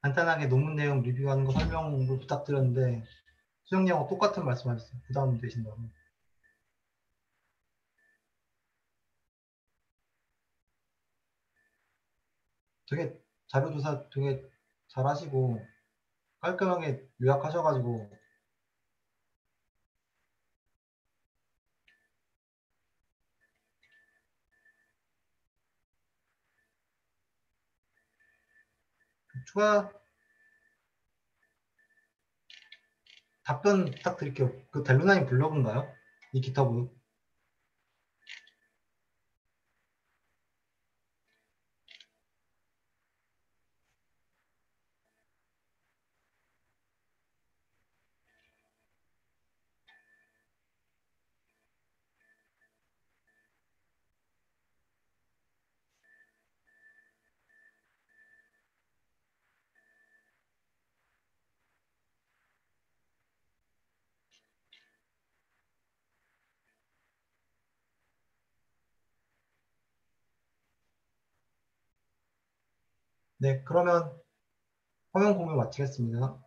간단하게 논문 내용 리뷰하는 거 설명을 부탁드렸는데 수영님하고 똑같은 말씀하셨어요. 부담 되신다고. 되게 자료조사 되게 잘하시고 깔끔하게 요약하셔가지고 추가 답변 부탁드릴게요. 그 델루나님 블로그인가요? 이 기타브. 네, 그러면 화면 공유 마치겠습니다.